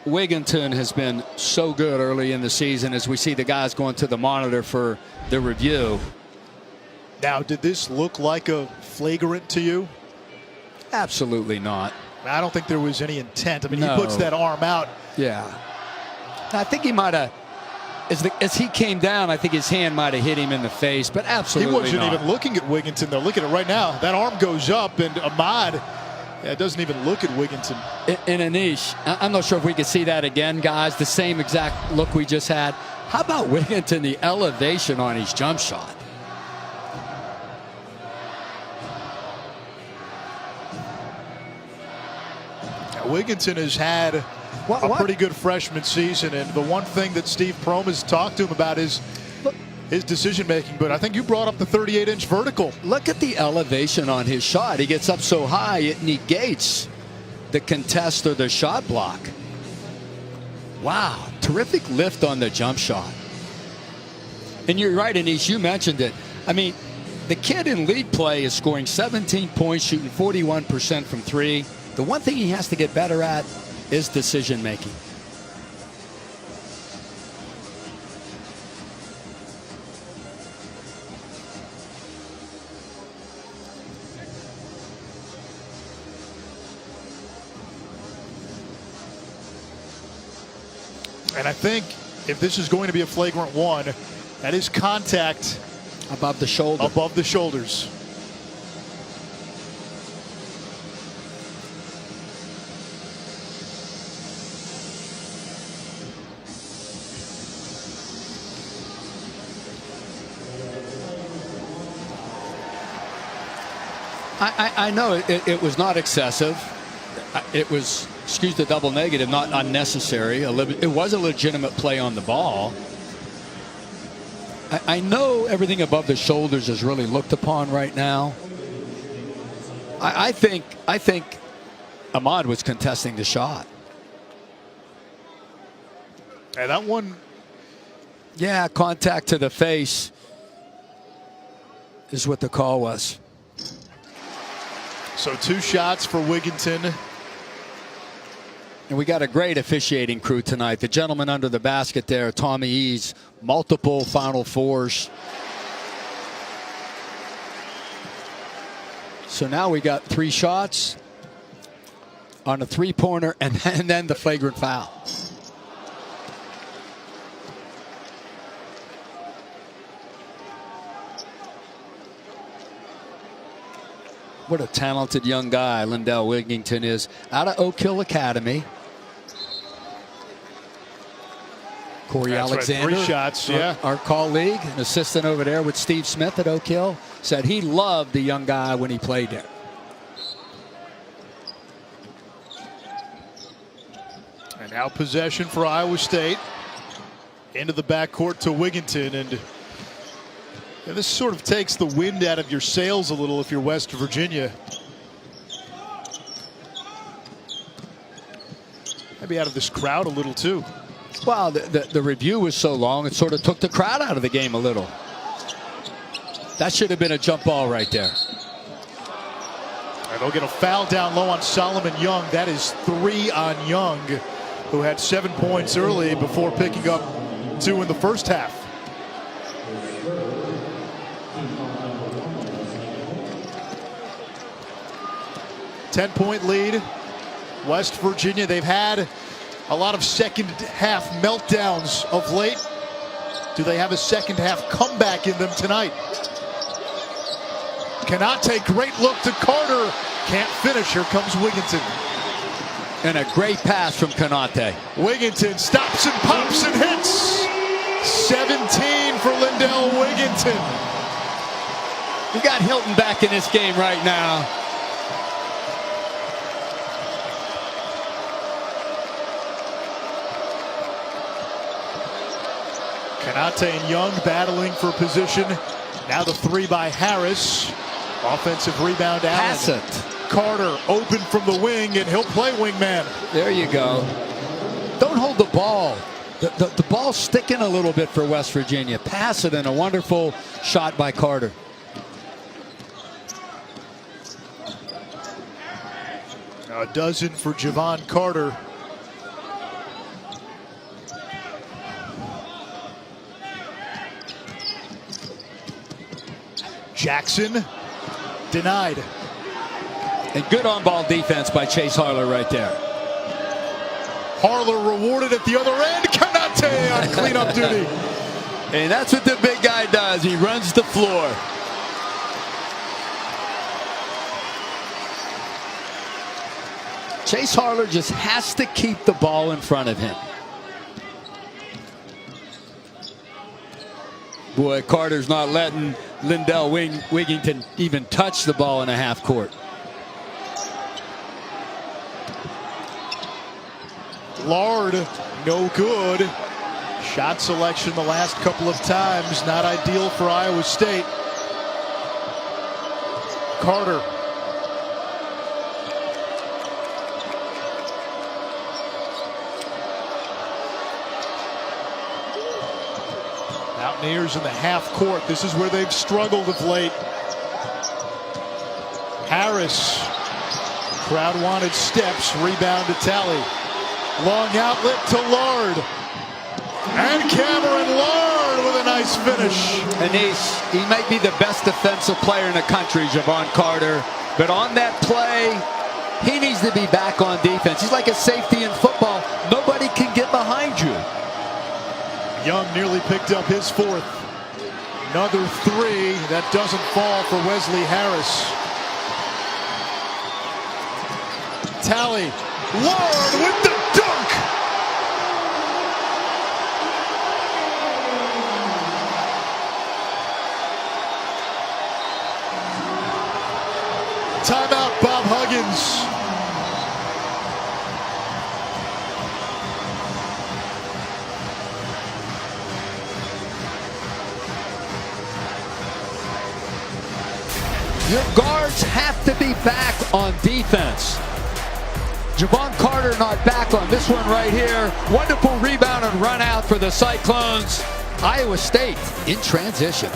Wigginton has been so good early in the season as we see the guys going to the monitor for the review. Now, did this look like a flagrant to you? Absolutely not. I don't think there was any intent. I mean, No. he puts that arm out. Yeah. I think he might have, as he came down, I think his hand might have hit him in the face, but absolutely He wasn't not. even looking at Wigginton, though. Look at it right now. That arm goes up, and Ahmad doesn't even look at Wigginton. In Anish, I'm not sure if we could see that again, guys. The same exact look we just had. How about Wigginton, the elevation on his jump shot? Wigginton has had a pretty good freshman season, and the one thing that Steve Prohm has talked to him about is his decision making. But I think you brought up the 38-inch vertical. Look at the elevation on his shot. He gets up so high it negates the contest or the shot block. Wow, terrific lift on the jump shot. And you're right, Anish, you mentioned it. I mean, the kid in league play is scoring 17 points, shooting 41% from three. The one thing he has to get better at is decision making. And I think if this is going to be a flagrant one, that is contact Above the shoulder. above the shoulders. I know it was not excessive. It was, excuse the double negative, not unnecessary. It was a legitimate play on the ball. I know everything above the shoulders is really looked upon right now. I think Ahmad was contesting the shot. And that one, Yeah, contact to the face is what the call was. so 2 shots for Wigginton. And we got a great officiating crew tonight. The gentleman under the basket there, Tommy Eads, multiple Final Fours. So now we got 3 shots on a three-pointer and then the flagrant foul. What a talented young guy Lindell Wigginton is, out of Oak Hill Academy. Corey That's right, Alexander, 3 shots, yeah. our colleague, an assistant over there with Steve Smith at Oak Hill, said he loved the young guy when he played there. And now possession for Iowa State. Into the backcourt to Wigginton, and this sort of takes the wind out of your sails a little if you're West Virginia. Maybe out of this crowd a little too. Well, the review was so long, it sort of took the crowd out of the game a little. That should have been a jump ball right there. And they'll get a foul down low on Solomon Young. That is 3 on Young, who had 7 points early before picking up 2 in the first half. $10-point lead West Virginia, they've had a lot of second half meltdowns of late. Do they have a second half comeback in them tonight? Konate, great look to Carter. Can't finish. Here comes Wigginton. And a great pass from Konate. Wigginton stops and pops and hits. 17 for Lindell Wigginton. We got Hilton back in this game right now. Konate and Young battling for position. Now the three by Harris. Offensive rebound out. Pass it. Carter open from the wing, and he'll play wingman. There you go. Don't hold the ball. The ball's sticking a little bit for West Virginia. Pass it, and a wonderful shot by Carter. A dozen for Javon Carter. Jackson denied. And good on-ball defense by Chase Harler right there. Harler rewarded at the other end. Konate on cleanup duty. And that's what the big guy does. He runs the floor. Chase Harler just has to keep the ball in front of him. Boy, Carter's not letting Lindell Wigginton even touch the ball in a half court. Lard, no good. Shot selection the last couple of times, not ideal for Iowa State. Carter. Mountaineers in the half court. This is where they've struggled of late. Harris. Crowd wanted steps. Rebound to Talley. Long outlet to Lard. And Cameron Lard with a nice finish. And he might be the best defensive player in the country, Javon Carter. But on that play, he needs to be back on defense. He's like a safety in football. Nobody can get behind you. Young nearly picked up his fourth. Another three that doesn't fall for Wesley Harris. Talley. Lard with the dunk. Timeout, Bob Huggins. Your guards have to be back on defense. Javon Carter not back on this one right here. Wonderful rebound and run out for the Cyclones. Iowa State in transition.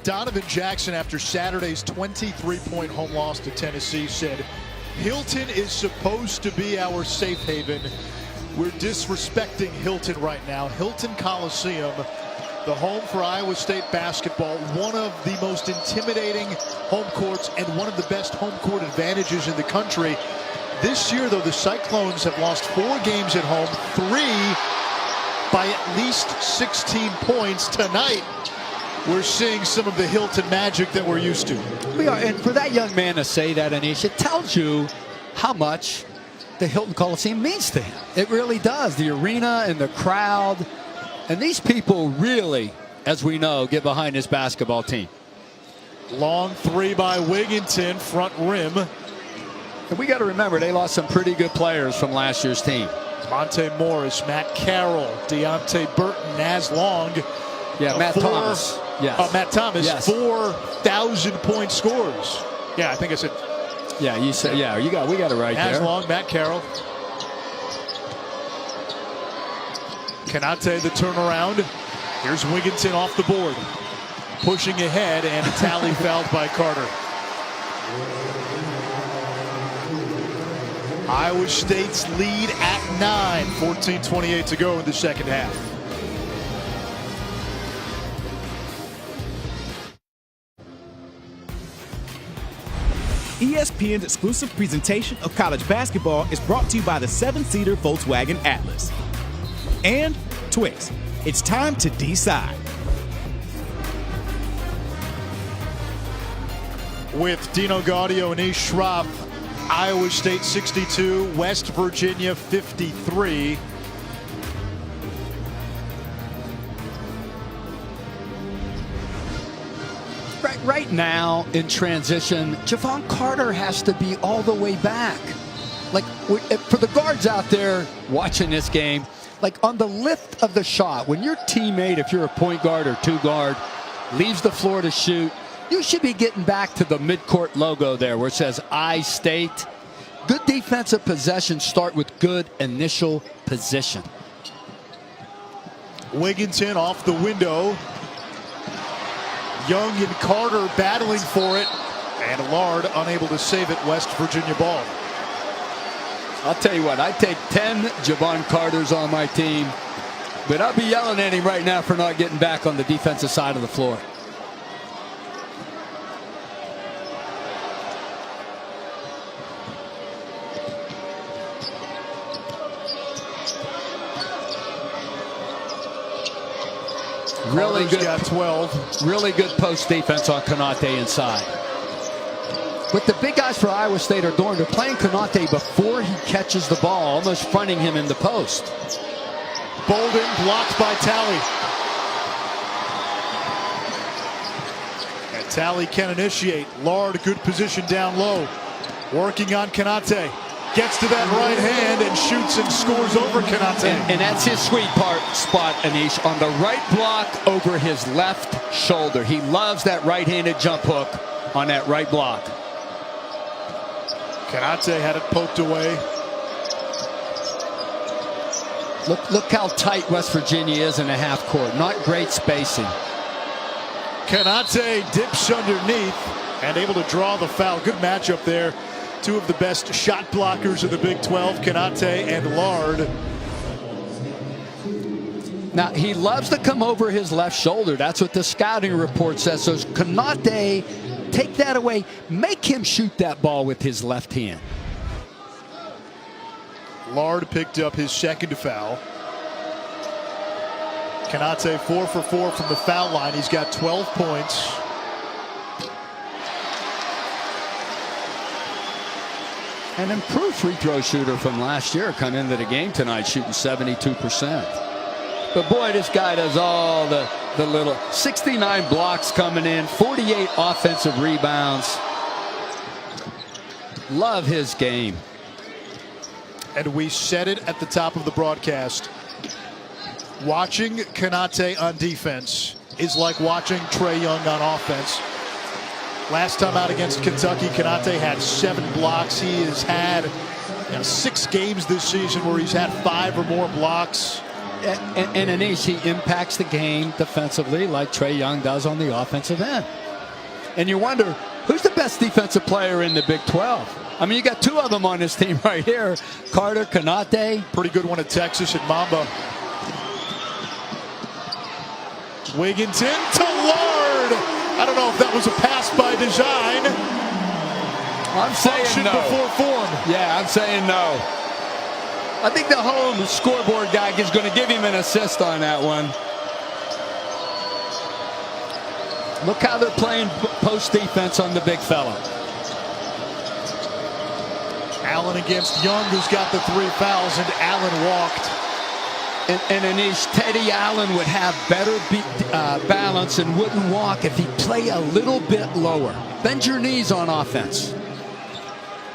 Donovan Jackson, after Saturday's 23-point home loss to Tennessee, said, Hilton is supposed to be our safe haven. We're disrespecting Hilton right now. Hilton Coliseum, the home for Iowa State basketball, one of the most intimidating home courts and one of the best home court advantages in the country. This year, though, the Cyclones have lost 4 games at home, 3 by at least 16 points. Tonight, we're seeing some of the Hilton magic that we're used to. We are, and for that young man to say that, Anish, it tells you how much the Hilton Coliseum means to him. It really does. The arena and the crowd. And these people really, as we know, get behind this basketball team. Long three by Wigginton, front rim. And we got to remember, they lost some pretty good players from last year's team. Monte Morris, Matt Carroll, Deontay Burton, Naz Long. Yeah, Matt Thomas. Yes. Matt Thomas, yes. 4,000-point scores. Yeah, I think I said. Yeah, you said. Yeah, we got it right Naz there. Long, Matt Carroll. Konate the turnaround. Here's Wigginton off the board. Pushing ahead, and Talley fouled by Carter. Iowa State's lead at 9. 14:28 to go in the second half. ESPN's exclusive presentation of college basketball is brought to you by the 7-seater Volkswagen Atlas. And Twix. It's time to decide. With Dino Gaudio and Ish Schroff, Iowa State 62, West Virginia 53. Right now in transition, Javon Carter has to be all the way back. Like, for the guards out there watching this game, like on the lift of the shot, when your teammate, if you're a point guard or two guard, leaves the floor to shoot, you should be getting back to the midcourt logo there where it says I State. Good defensive possessions start with good initial position. Wigginton off the window. Young and Carter battling for it, and Lard unable to save it. West Virginia ball. I'll tell you what, I'd take 10 Javon Carters on my team, but I'll be yelling at him right now for not getting back on the defensive side of the floor. Really good. Got 12. Really good post defense on Konate inside. What the big guys for Iowa State are doing, they're playing Konate before he catches the ball, almost fronting him in the post. Bolden blocked by Talley. And Talley can initiate. Lard, good position down low. Working on Konate. Gets to that right hand and shoots and scores over Konate. And that's his sweet spot, Anish, on the right block over his left shoulder. He loves that right-handed jump hook on that right block. Konate had it poked away. Look how tight West Virginia is in the half court. Not great spacing. Konate dips underneath and able to draw the foul. Good matchup there. Two of the best shot blockers of the Big 12, Konate and Lard. Now, he loves to come over his left shoulder. That's what the scouting report says. So Konate, take that away. Make him shoot that ball with his left hand. Lard picked up his second foul. Konate 4 for 4 from the foul line. He's got 12 points. An improved free throw shooter from last year coming into the game tonight, shooting 72%. But boy, this guy does all the little 69 blocks coming in, 48 offensive rebounds. Love his game. And we said it at the top of the broadcast. Watching Konate on defense is like watching Trae Young on offense. Last time out against Kentucky, Konate had 7 blocks. He has had 6 games this season where he's had 5 or more blocks. And Anish, he impacts the game defensively like Trae Young does on the offensive end. And you wonder, who's the best defensive player in the Big 12? I mean, you got 2 of them on this team right here. Carter, Konate. Pretty good one at Texas at Mamba. Wigginton to Lard. I don't know if that was a pass by design. I'm saying no. Before form. Yeah, I'm saying no. I think the home scoreboard guy is going to give him an assist on that one. Look how they're playing post defense on the big fella. Allen against Young, who's got the 3 fouls, and Allen walked. And Anish, Teddy Allen would have better balance and wouldn't walk if he'd play a little bit lower. Bend your knees on offense.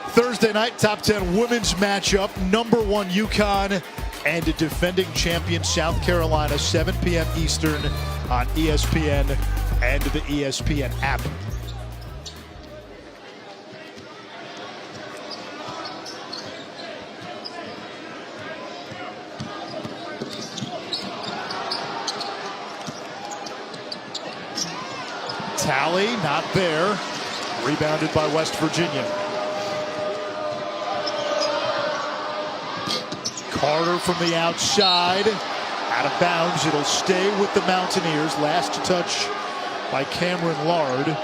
Thursday night, top 10 women's matchup. Number 1 UConn and defending champion South Carolina, 7 p.m. Eastern on ESPN and the ESPN app. Talley not there. Rebounded by West Virginia. Carter from the outside. Out of bounds. It'll stay with the Mountaineers. Last touch by Cameron Lard.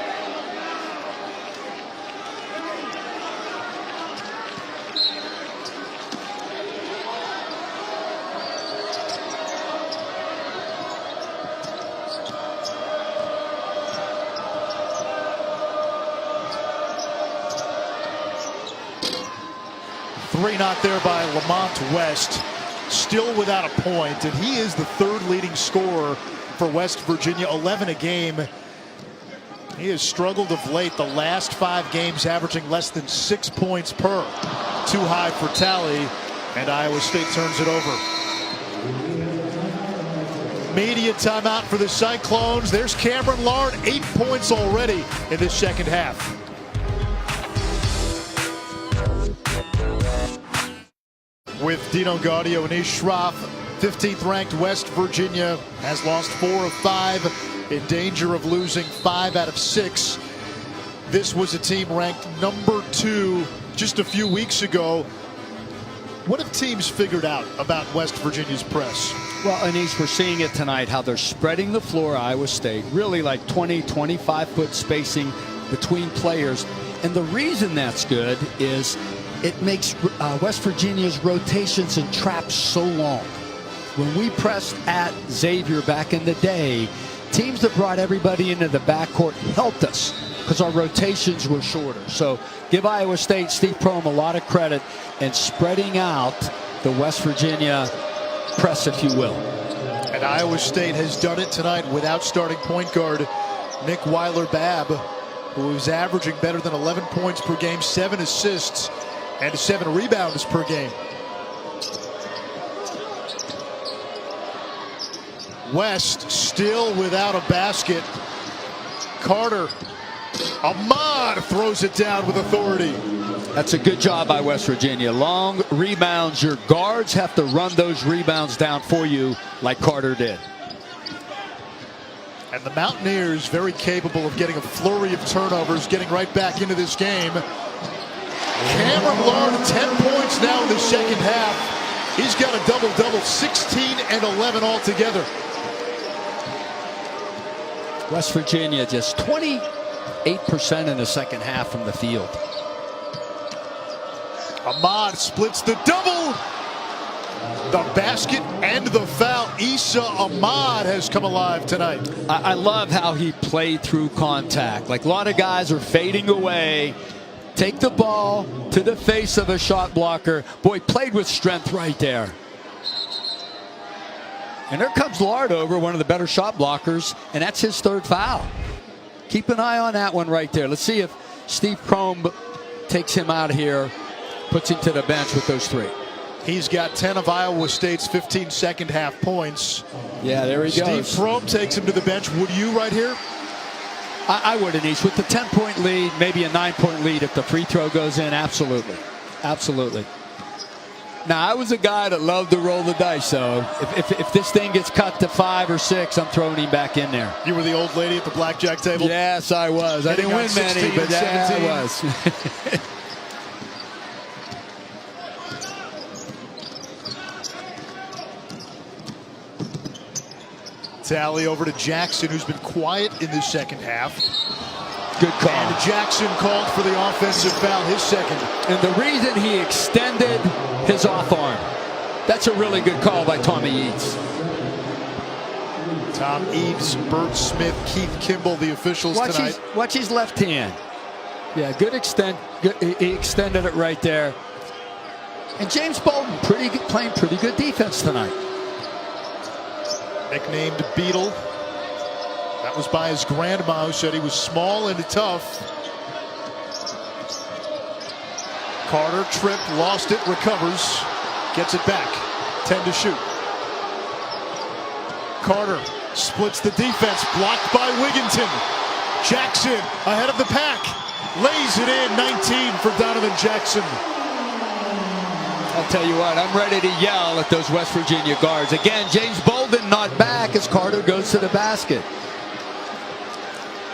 Three not there by Lamont West, still without a point, and he is the third leading scorer for West Virginia, 11 a game. He has struggled of late, the last 5 games averaging less than 6 points per. Too high for tally, and Iowa State turns it over. Media timeout for the Cyclones. There's Cameron Lard, 8 points already in this second half. With Dino Gaudio and Ish Schroff, 15th ranked West Virginia has lost 4 of 5, in danger of losing 5 out of 6. This was a team ranked number 2 just a few weeks ago. What have teams figured out about West Virginia's press? Well, Anish, we're seeing it tonight, how they're spreading the floor, Iowa State, really like 20, 25-foot spacing between players. And the reason that's good is it makes West Virginia's rotations and traps so long. When we pressed at Xavier back in the day, teams that brought everybody into the backcourt helped us because our rotations were shorter. So give Iowa State, Steve Prohm, a lot of credit in spreading out the West Virginia press, if you will. And Iowa State has done it tonight without starting point guard Nick Weiler-Babb, who is averaging better than 11 points per game, 7 assists, and 7 rebounds per game. West still without a basket. Carter, Ahmad throws it down with authority. That's a good job by West Virginia. Long rebounds. Your guards have to run those rebounds down for you like Carter did. And the Mountaineers very capable of getting a flurry of turnovers, getting right back into this game. Cameron Lard, 10 points now in the second half. He's got a double-double, 16 and 11 altogether. West Virginia just 28% in the second half from the field. Ahmad splits the double. The basket and the foul. Issa Ahmad has come alive tonight. I love how he played through contact. Like a lot of guys are fading away. Take the ball to the face of a shot blocker. Boy, played with strength right there. And there comes Lard over, one of the better shot blockers, and that's his 3rd foul. Keep an eye on that one right there. Let's see if Steve Prohm takes him out here, puts him to the bench with those 3. He's got 10 of Iowa State's 15 second half points. Yeah, there he goes. Steve Prohm takes him to the bench. Would you right here? I would, Anish. With the 10-point lead, maybe a 9-point lead if the free throw goes in, absolutely. Absolutely. Now, I was a guy that loved to roll the dice, so if this thing gets cut to 5 or 6, I'm throwing him back in there. You were the old lady at the blackjack table? Yes, I was. I didn't win many, but yeah, I was. Tally over to Jackson, who's been quiet in the second half. Good call. And Jackson called for the offensive foul, his second. And the reason he extended his off arm. That's a really good call by Tommy Eads. Tom Eaves, Bert Smith, Keith Kimball, the officials tonight. Watch his left hand. Yeah, good extend. He extended it right there. And James Bolden playing pretty good defense tonight. Nicknamed Beetle. That was by his grandma, who said he was small and tough. Carter tripped, lost it, recovers, gets it back. 10 to shoot. Carter splits the defense, blocked by Wigginton. Jackson ahead of the pack, lays it in. 19 for Donovan Jackson. I'll tell you what, I'm ready to yell at those West Virginia guards. Again, James Bolden not back as Carter goes to the basket.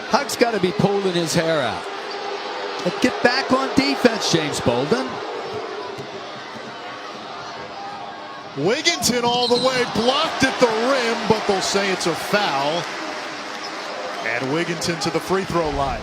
Hug's got to be pulling his hair out. But get back on defense, James Bolden. Wigginton all the way, blocked at the rim, but they'll say it's a foul. And Wigginton to the free throw line.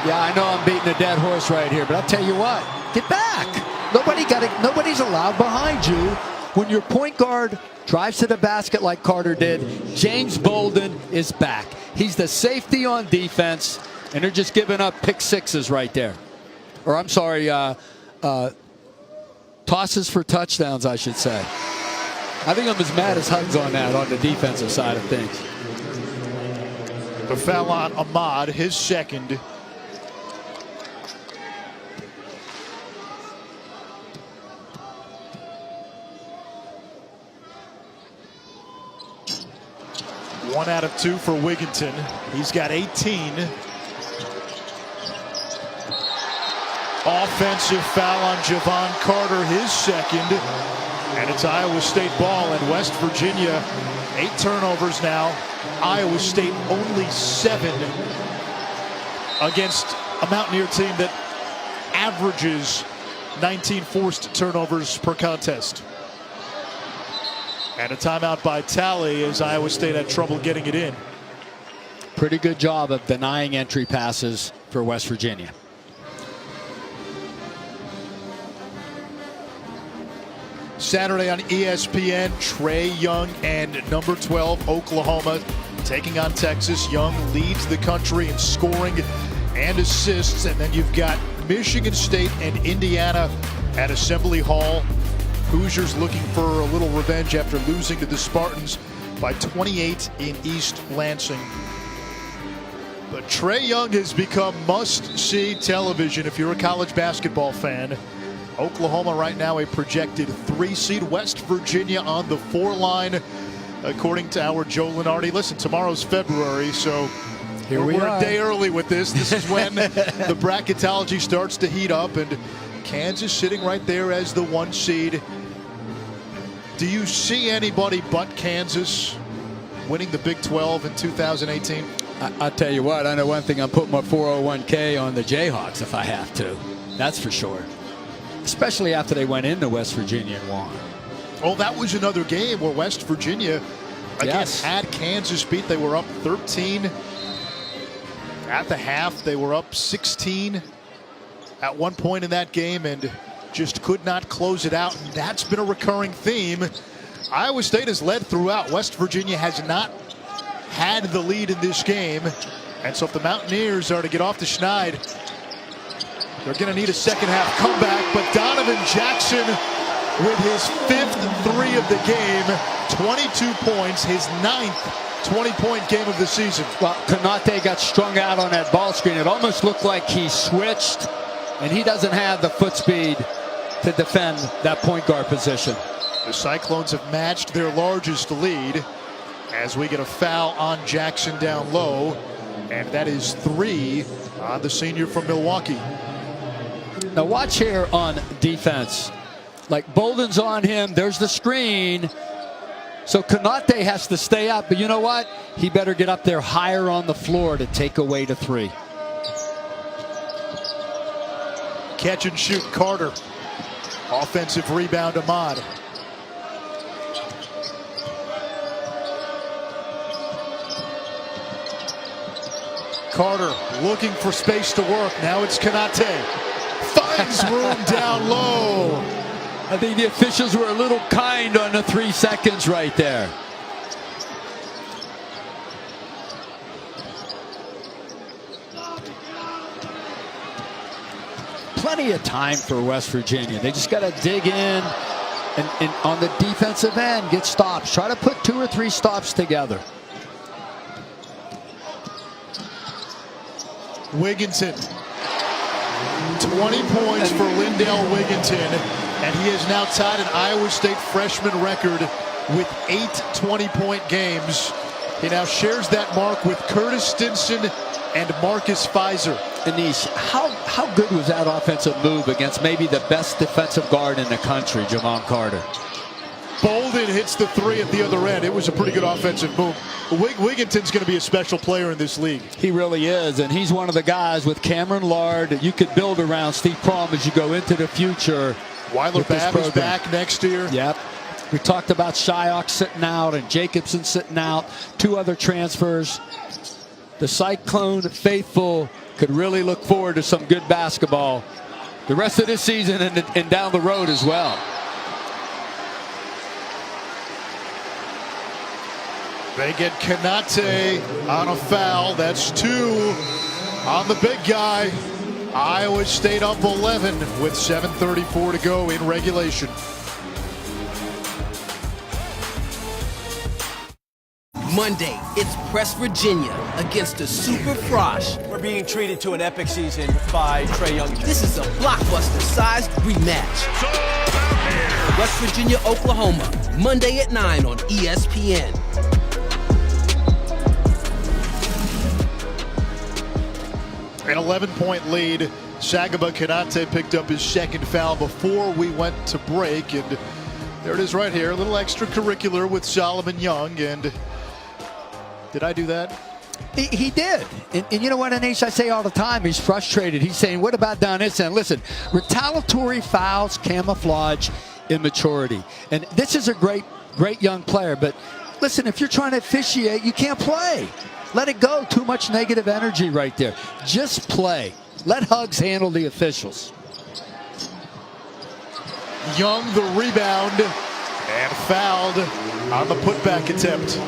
Yeah, I know I'm beating a dead horse right here, but I'll tell you what, get back. Nobody's allowed behind you. When your point guard drives to the basket like Carter did, James Bolden is back. He's the safety on defense, and they're just giving up pick sixes right there. or I'm sorry, tosses for touchdowns, I should say. I think I'm as mad as Hugs on that on the defensive side of things. The foul on Ahmad, his second. One out of two for Wigginton. He's got 18. Offensive foul on Javon Carter, his second. And it's Iowa State ball, and West Virginia, 8 turnovers now. Iowa State only 7 against a Mountaineer team that averages 19 forced turnovers per contest. And a timeout by Talley as Iowa State had trouble getting it in. Pretty good job of denying entry passes for West Virginia. Saturday on ESPN, Trae Young and number 12 Oklahoma taking on Texas. Young leads the country in scoring and assists, and then you've got Michigan State and Indiana at Assembly Hall. Hoosiers looking for a little revenge after losing to the Spartans by 28 in East Lansing. But Trae Young has become must-see television if you're a college basketball fan. Oklahoma right now a projected 3 seed. West Virginia on the 4 line, according to our Joe Lenardi. Listen, tomorrow's February, so Here we we're are. a day early with this. This is when the bracketology starts to heat up, and Kansas sitting right there as the 1 seed. Do you see anybody but Kansas winning the Big 12 in 2018? I'll tell you what, I know one thing, I'm putting my 401k on the Jayhawks if I have to. That's for sure. Especially after they went into West Virginia and won. Oh, that was another game where West Virginia, again, Yes. had Kansas beat. They were up 13 at the half. They were up 16 at one point in that game and just could not close it out. And that's been a recurring theme. Iowa State has led throughout. West Virginia has not had the lead in this game. And so if the Mountaineers are to get off the schneid, they're going to need a second half comeback. But Donovan Jackson with his 5th 3 of the game, 22 points, his 9th 20-point game of the season. Well, Konate got strung out on that ball screen. It almost looked like he switched, and he doesn't have the foot speed to defend that point guard position. The Cyclones have matched their largest lead as we get a foul on Jackson down low, and that is 3 on the senior from Milwaukee. Now watch here on defense. Like Bolden's on him. There's the screen. So Konate has to stay up. But you know what? He better get up there higher on the floor to take away the 3. Catch and shoot Carter. Offensive rebound Ahmad. Carter looking for space to work. Now it's Konate. Finds room down low. I think the officials were a little kind on the 3 seconds right there. Plenty of time for West Virginia. They just got to dig in and on the defensive end, get stops. Try to put 2 or 3 stops together. Wigginton. 20 points for Lindell Wigginton, and he is now tied an Iowa State freshman record with 8 20-point games. He now shares that mark with Curtis Stinson and Marcus Fizer. Anish, how good was that offensive move against maybe the best defensive guard in the country, Javon Carter? Bolden hits the 3 at the other end. It was a pretty good offensive move. Wigginton's going to be a special player in this league. He really is, and he's one of the guys with Cameron Lard that you could build around Steve Prohm as you go into the future. Weiler Babb is back next year. Yep. We talked about Shyok sitting out and Jacobson sitting out. 2 other transfers. The Cyclone faithful could really look forward to some good basketball the rest of this season and down the road as well. They get Konate on a foul. That's 2 on the big guy. Iowa State up 11 with 7:34 to go in regulation. Monday, it's Press Virginia against the Super Frosh. We're being treated to an epic season by Trae Young. This is a blockbuster-sized rematch. West Virginia, Oklahoma, Monday at 9 on ESPN. An 11-point lead. Sagaba Konate picked up his second foul before we went to break, and there it is right here. A little extracurricular with Solomon Young, and did I do that? He did. And you know what, Anish, I say all the time, he's frustrated. He's saying, what about down this end? Listen, retaliatory fouls camouflage immaturity. And this is a great young player. But listen, if you're trying to officiate, you can't play. Let it go. Too much negative energy right there. Just play. Let Hugs handle the officials. Young the rebound and fouled on the putback attempt.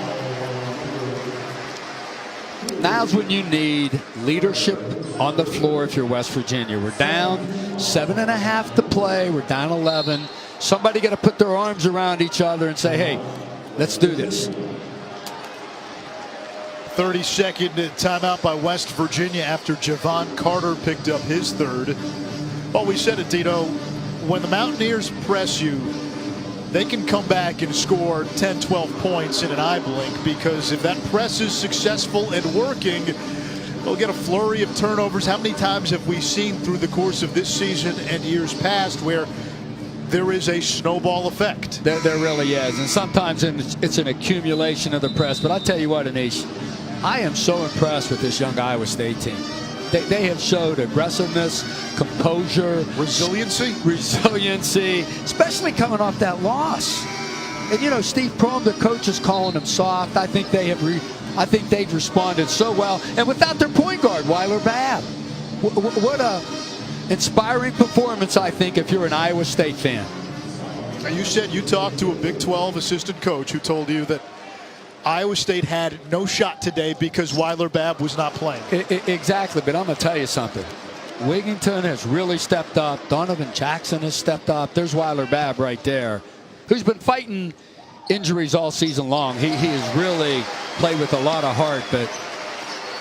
Now's when you need leadership on the floor if you're West Virginia. We're down 7.5 to play. We're down 11. Somebody got to put their arms around each other and say, hey, let's do this. 30-second timeout by West Virginia after Javon Carter picked up his third. Well, we said it, Dino. When the Mountaineers press you, they can come back and score 10, 12 points in an eye blink, because if that press is successful and working, they'll get a flurry of turnovers. How many times have we seen through the course of this season and years past where there is a snowball effect? There really is. And sometimes it's an accumulation of the press. But I tell you what, Anish, I am so impressed with this young Iowa State team. They have showed aggressiveness, composure, resiliency, especially coming off that loss. And you know, Steve Prohm, the coach, is calling them soft. I think they've responded so well, and without their point guard, Weiler Babb. What a inspiring performance, I think, if you're an Iowa State fan. Now, you said you talked to a Big 12 assistant coach who told you that Iowa State had no shot today because Weiler Babb was not playing. Exactly, but I'm going to tell you something. Wigginton has really stepped up. Donovan Jackson has stepped up. There's Weiler Babb right there, who's been fighting injuries all season long. He has really played with a lot of heart, but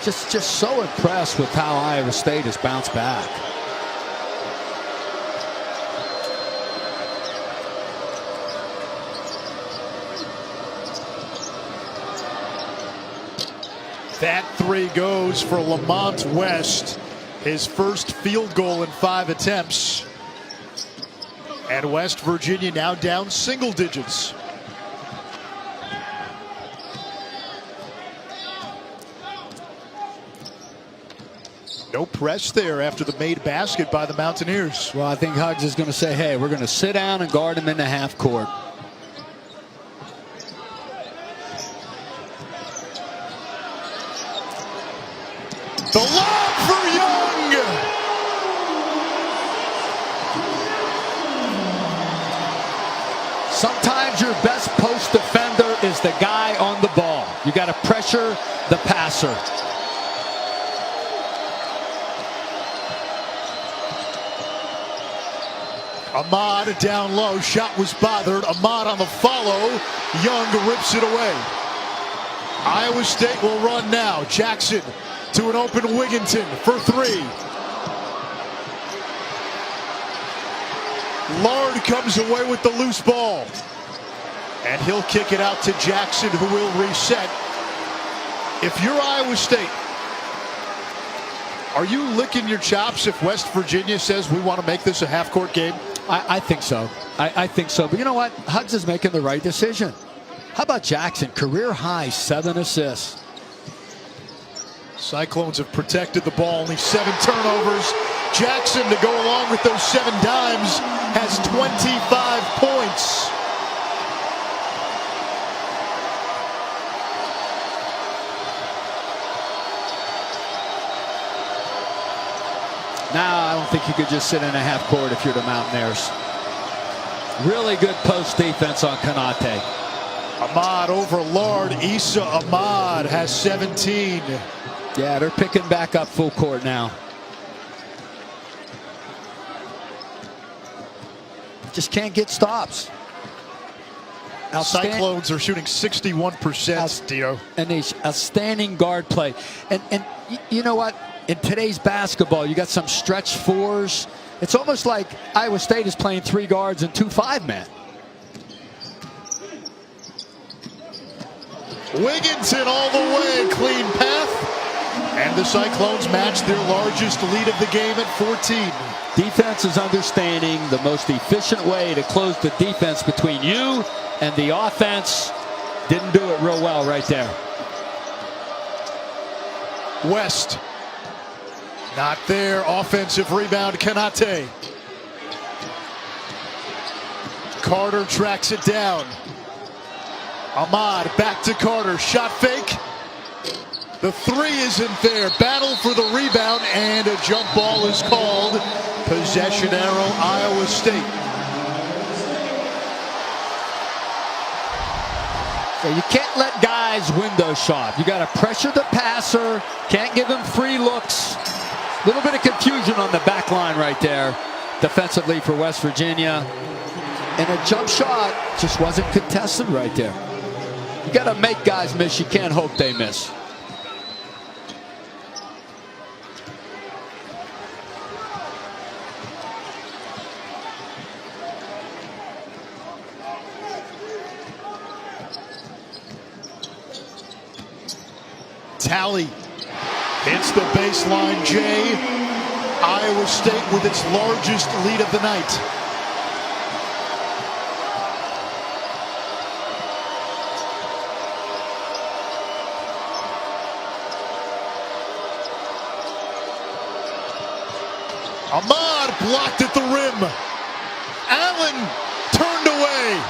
just so impressed with how Iowa State has bounced back. That three goes for Lamont West, his first field goal in 5 attempts. And West Virginia now down single digits. No press there after the made basket by the Mountaineers. Well, I think Hugs is going to say, hey, we're going to sit down and guard him in the half court. The lob for Young. Sometimes your best post defender is the guy on the ball. You got to pressure the passer. Ahmad down low. Shot was bothered. Ahmad on the follow. Young rips it away. Iowa State will run now. Jackson to an open Wigginton for three. Lard comes away with the loose ball. And he'll kick it out to Jackson, who will reset. If you're Iowa State, are you licking your chops if West Virginia says we want to make this a half-court game? I think so. I think so. But you know what? Hugs is making the right decision. How about Jackson? Career high 7 assists. Cyclones have protected the ball. Only 7 turnovers. Jackson, to go along with those 7 dimes, has 25 points. Now, I don't think you could just sit in a half court if you're the Mountaineers. Really good post defense on Konate. Ahmad over Lard. Issa Ahmad has 17. Yeah, they're picking back up full court now. just can't get stops. Cyclones are shooting 61%, Dio. And a outstanding guard play. And you know what? In today's basketball, you got some stretch fours. It's almost like Iowa State is playing 3 guards and 2 5-men. Wigginton all the way, clean path. And the Cyclones match their largest lead of the game at 14. Defense is understanding the most efficient way to close the defense between you and the offense. Didn't do it real well right there. West. Not there. Offensive rebound, Konate. Carter tracks it down. Ahmad back to Carter. Shot fake. The 3 isn't there. Battle for the rebound, and a jump ball is called. Possession arrow, Iowa State. So you can't let guys window shop. You got to pressure the passer. Can't give him free looks. A little bit of confusion on the back line right there defensively for West Virginia. And a jump shot just wasn't contested right there. You got to make guys miss. You can't hope they miss. Tally hits the baseline, Jay. Iowa State with its largest lead of the night. Ahmad blocked at the rim. Allen turned away.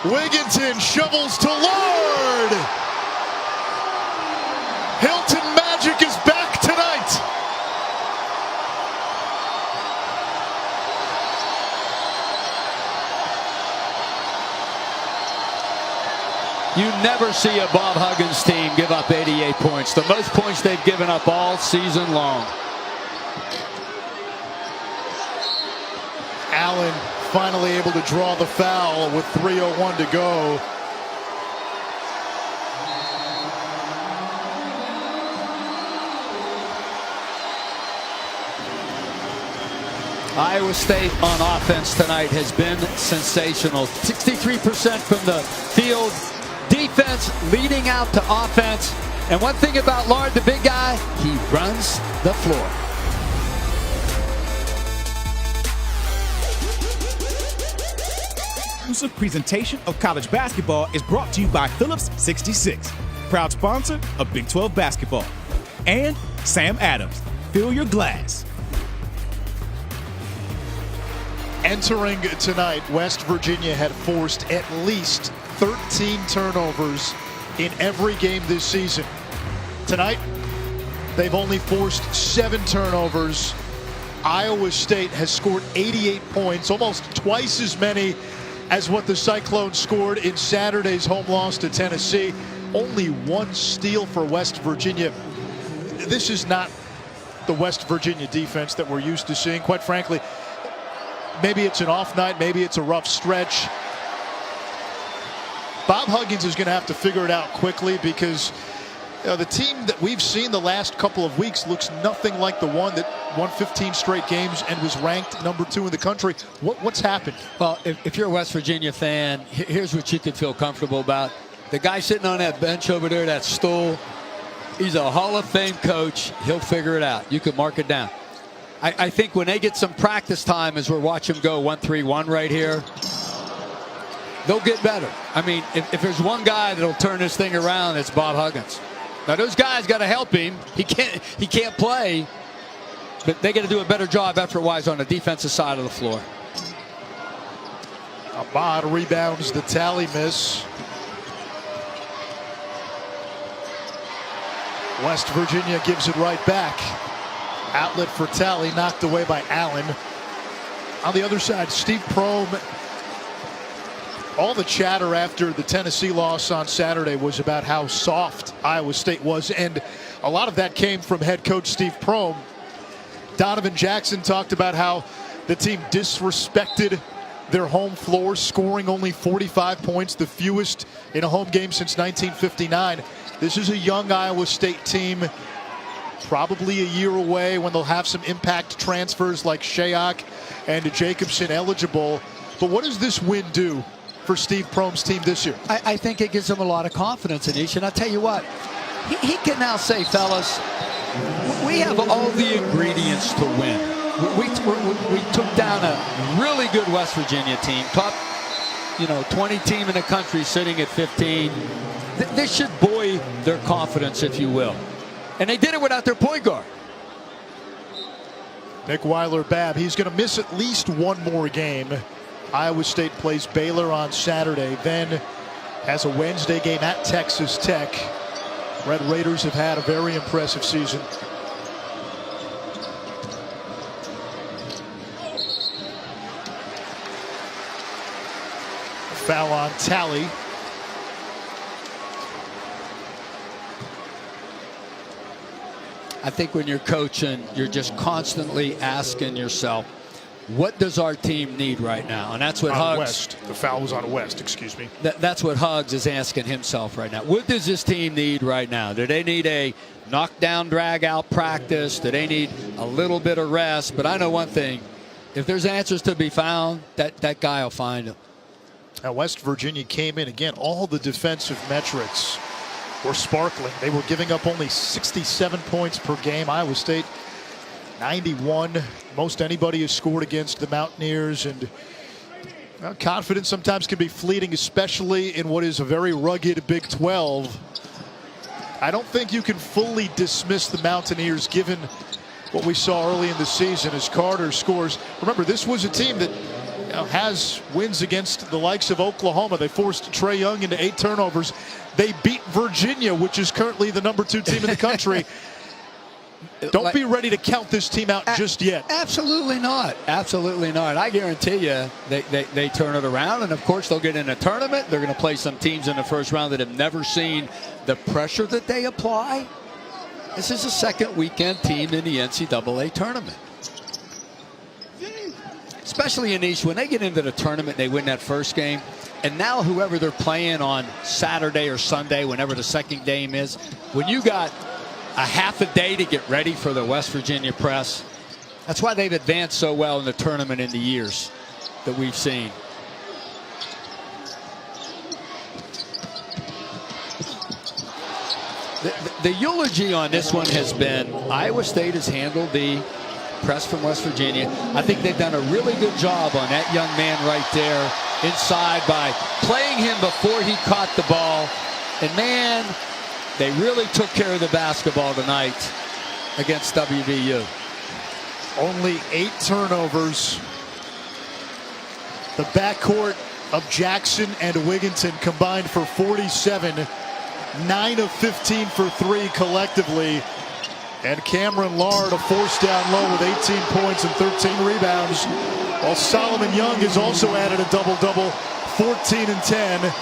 Wigginton shovels to Lord. Hilton Magic is back tonight. You never see a Bob Huggins team give up 88 points. The most points they've given up all season long. Allen finally able to draw the foul with 3:01 to go. Iowa State on offense tonight has been sensational. 63% from the field. Defense leading out to offense. And one thing about Lard, the big guy, he runs the floor. Exclusive presentation of college basketball is brought to you by Phillips 66, proud sponsor of Big 12 basketball, and Sam Adams. Fill your glass. Entering tonight, West Virginia had forced at least 13 turnovers in every game this season. Tonight, they've only forced 7 turnovers. Iowa State has scored 88 points, almost twice as many as what the Cyclones scored in Saturday's home loss to Tennessee. Only 1 steal for West Virginia. This is not the West Virginia defense that we're used to seeing, quite frankly. Maybe it's an off night, maybe it's a rough stretch. Bob Huggins is going to have to figure it out quickly, because the team that we've seen the last couple of weeks looks nothing like the one that won 15 straight games and was ranked number 2 in the country. What's happened? Well, if you're a West Virginia fan, here's what you could feel comfortable about. The guy sitting on that bench over there, that stool, he's a Hall of Fame coach. He'll figure it out. You can mark it down. I think when they get some practice time, as we're watching them go 1-3-1 right here, they'll get better. I mean, if there's one guy that'll turn this thing around, it's Bob Huggins. Now those guys got to help him. He can't play, but they got to do a better job effort-wise on the defensive side of the floor. Ahmad rebounds the tally miss. West Virginia gives it right back. Outlet for Tally, knocked away by Allen. On the other side, Steve Prohm. All the chatter after the Tennessee loss on Saturday was about how soft Iowa State was, and a lot of that came from head coach Steve Prohm. Donovan Jackson talked about how The team disrespected their home floor, scoring only 45 points, the fewest in a home game since 1959. This is a young Iowa State team, probably a year away when they'll have some impact transfers like Shayok and Jacobson eligible. But what does this win do for Steve Prohm's team this year? I think it gives him a lot of confidence, Anish. And I'll tell you what, he can now say, fellas, we have all the ingredients to win. We took down a really good West Virginia team, top 20 team in the country, sitting at 15. This should buoy their confidence, if you will. And they did it without their point guard. Nick Weiler-Babb, he's going to miss at least one more game. Iowa State plays Baylor on Saturday, then has a Wednesday game at Texas Tech. Red Raiders have had a very impressive season. Foul on Talley. I think when you're coaching, you're just constantly asking yourself, what does our team need right now? And that's what Hugs. West. The foul was on West, excuse me. That's what Hugs is asking himself right now. What does this team need right now? Do they need a knockdown, drag out practice? Do they need a little bit of rest? But I know one thing. If there's answers to be found, that guy will find them. Now West Virginia came in again. All the defensive metrics were sparkling. They were giving up only 67 points per game. Iowa State 91. Most anybody has scored against the Mountaineers. And confidence sometimes can be fleeting, especially in what is a very rugged Big 12. I don't think you can fully dismiss the Mountaineers given what we saw early in the season as Carter scores. Remember, this was a team that has wins against the likes of Oklahoma. They forced Trae Young into 8 turnovers. They beat Virginia, which is currently the #2 team in the country. Don't be ready to count this team out just yet. Absolutely not. Absolutely not. I guarantee you they turn it around. And, of course, they'll get in a tournament. They're going to play some teams in the first round that have never seen the pressure that they apply. This is a second weekend team in the NCAA tournament. Especially in East, when they get into the tournament, they win that first game. And now whoever they're playing on Saturday or Sunday, whenever the second game is, when you got a half a day to get ready for the West Virginia press, that's why they've advanced so well in the tournament in the years that we've seen. The eulogy on this one has been Iowa State has handled the press from West Virginia. I think they've done a really good job on that young man right there inside by playing him before he caught the ball. And, man, they really took care of the basketball tonight against WVU. Only 8 turnovers. The backcourt of Jackson and Wigginton combined for 47. 9 of 15 for 3 collectively. And Cameron Lard, a force down low with 18 points and 13 rebounds. While Solomon Young has also added a double-double, 14 and 10.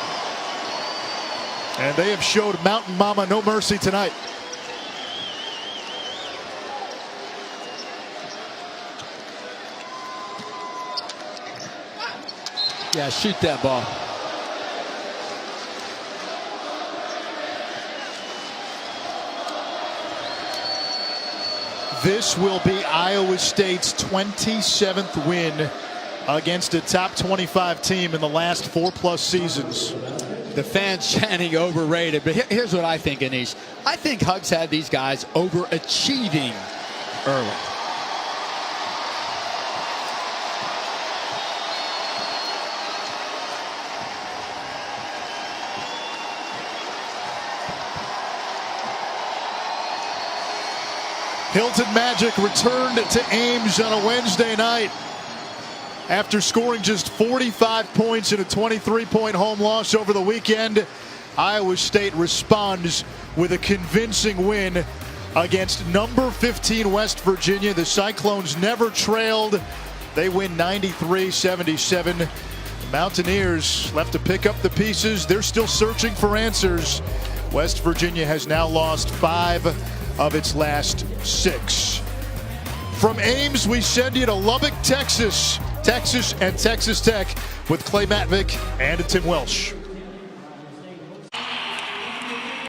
And they have showed Mountain Mama no mercy tonight. Yeah, shoot that ball. This will be Iowa State's 27th win against a top 25 team in the last 4+ seasons. The fans chanting overrated, but here's what I think, Anish. I think Hugs had these guys overachieving early. Hilton Magic returned to Ames on a Wednesday night after scoring just 45 points in a 23-point home loss over the weekend. Iowa State responds with a convincing win against number 15 West Virginia. The Cyclones never trailed. They win 93-77. The Mountaineers left to pick up the pieces. They're still searching for answers. West Virginia has now lost 5 of its last 6. From Ames, we send you to Lubbock, Texas. Texas and Texas Tech with Clay Matvick and Tim Welsh.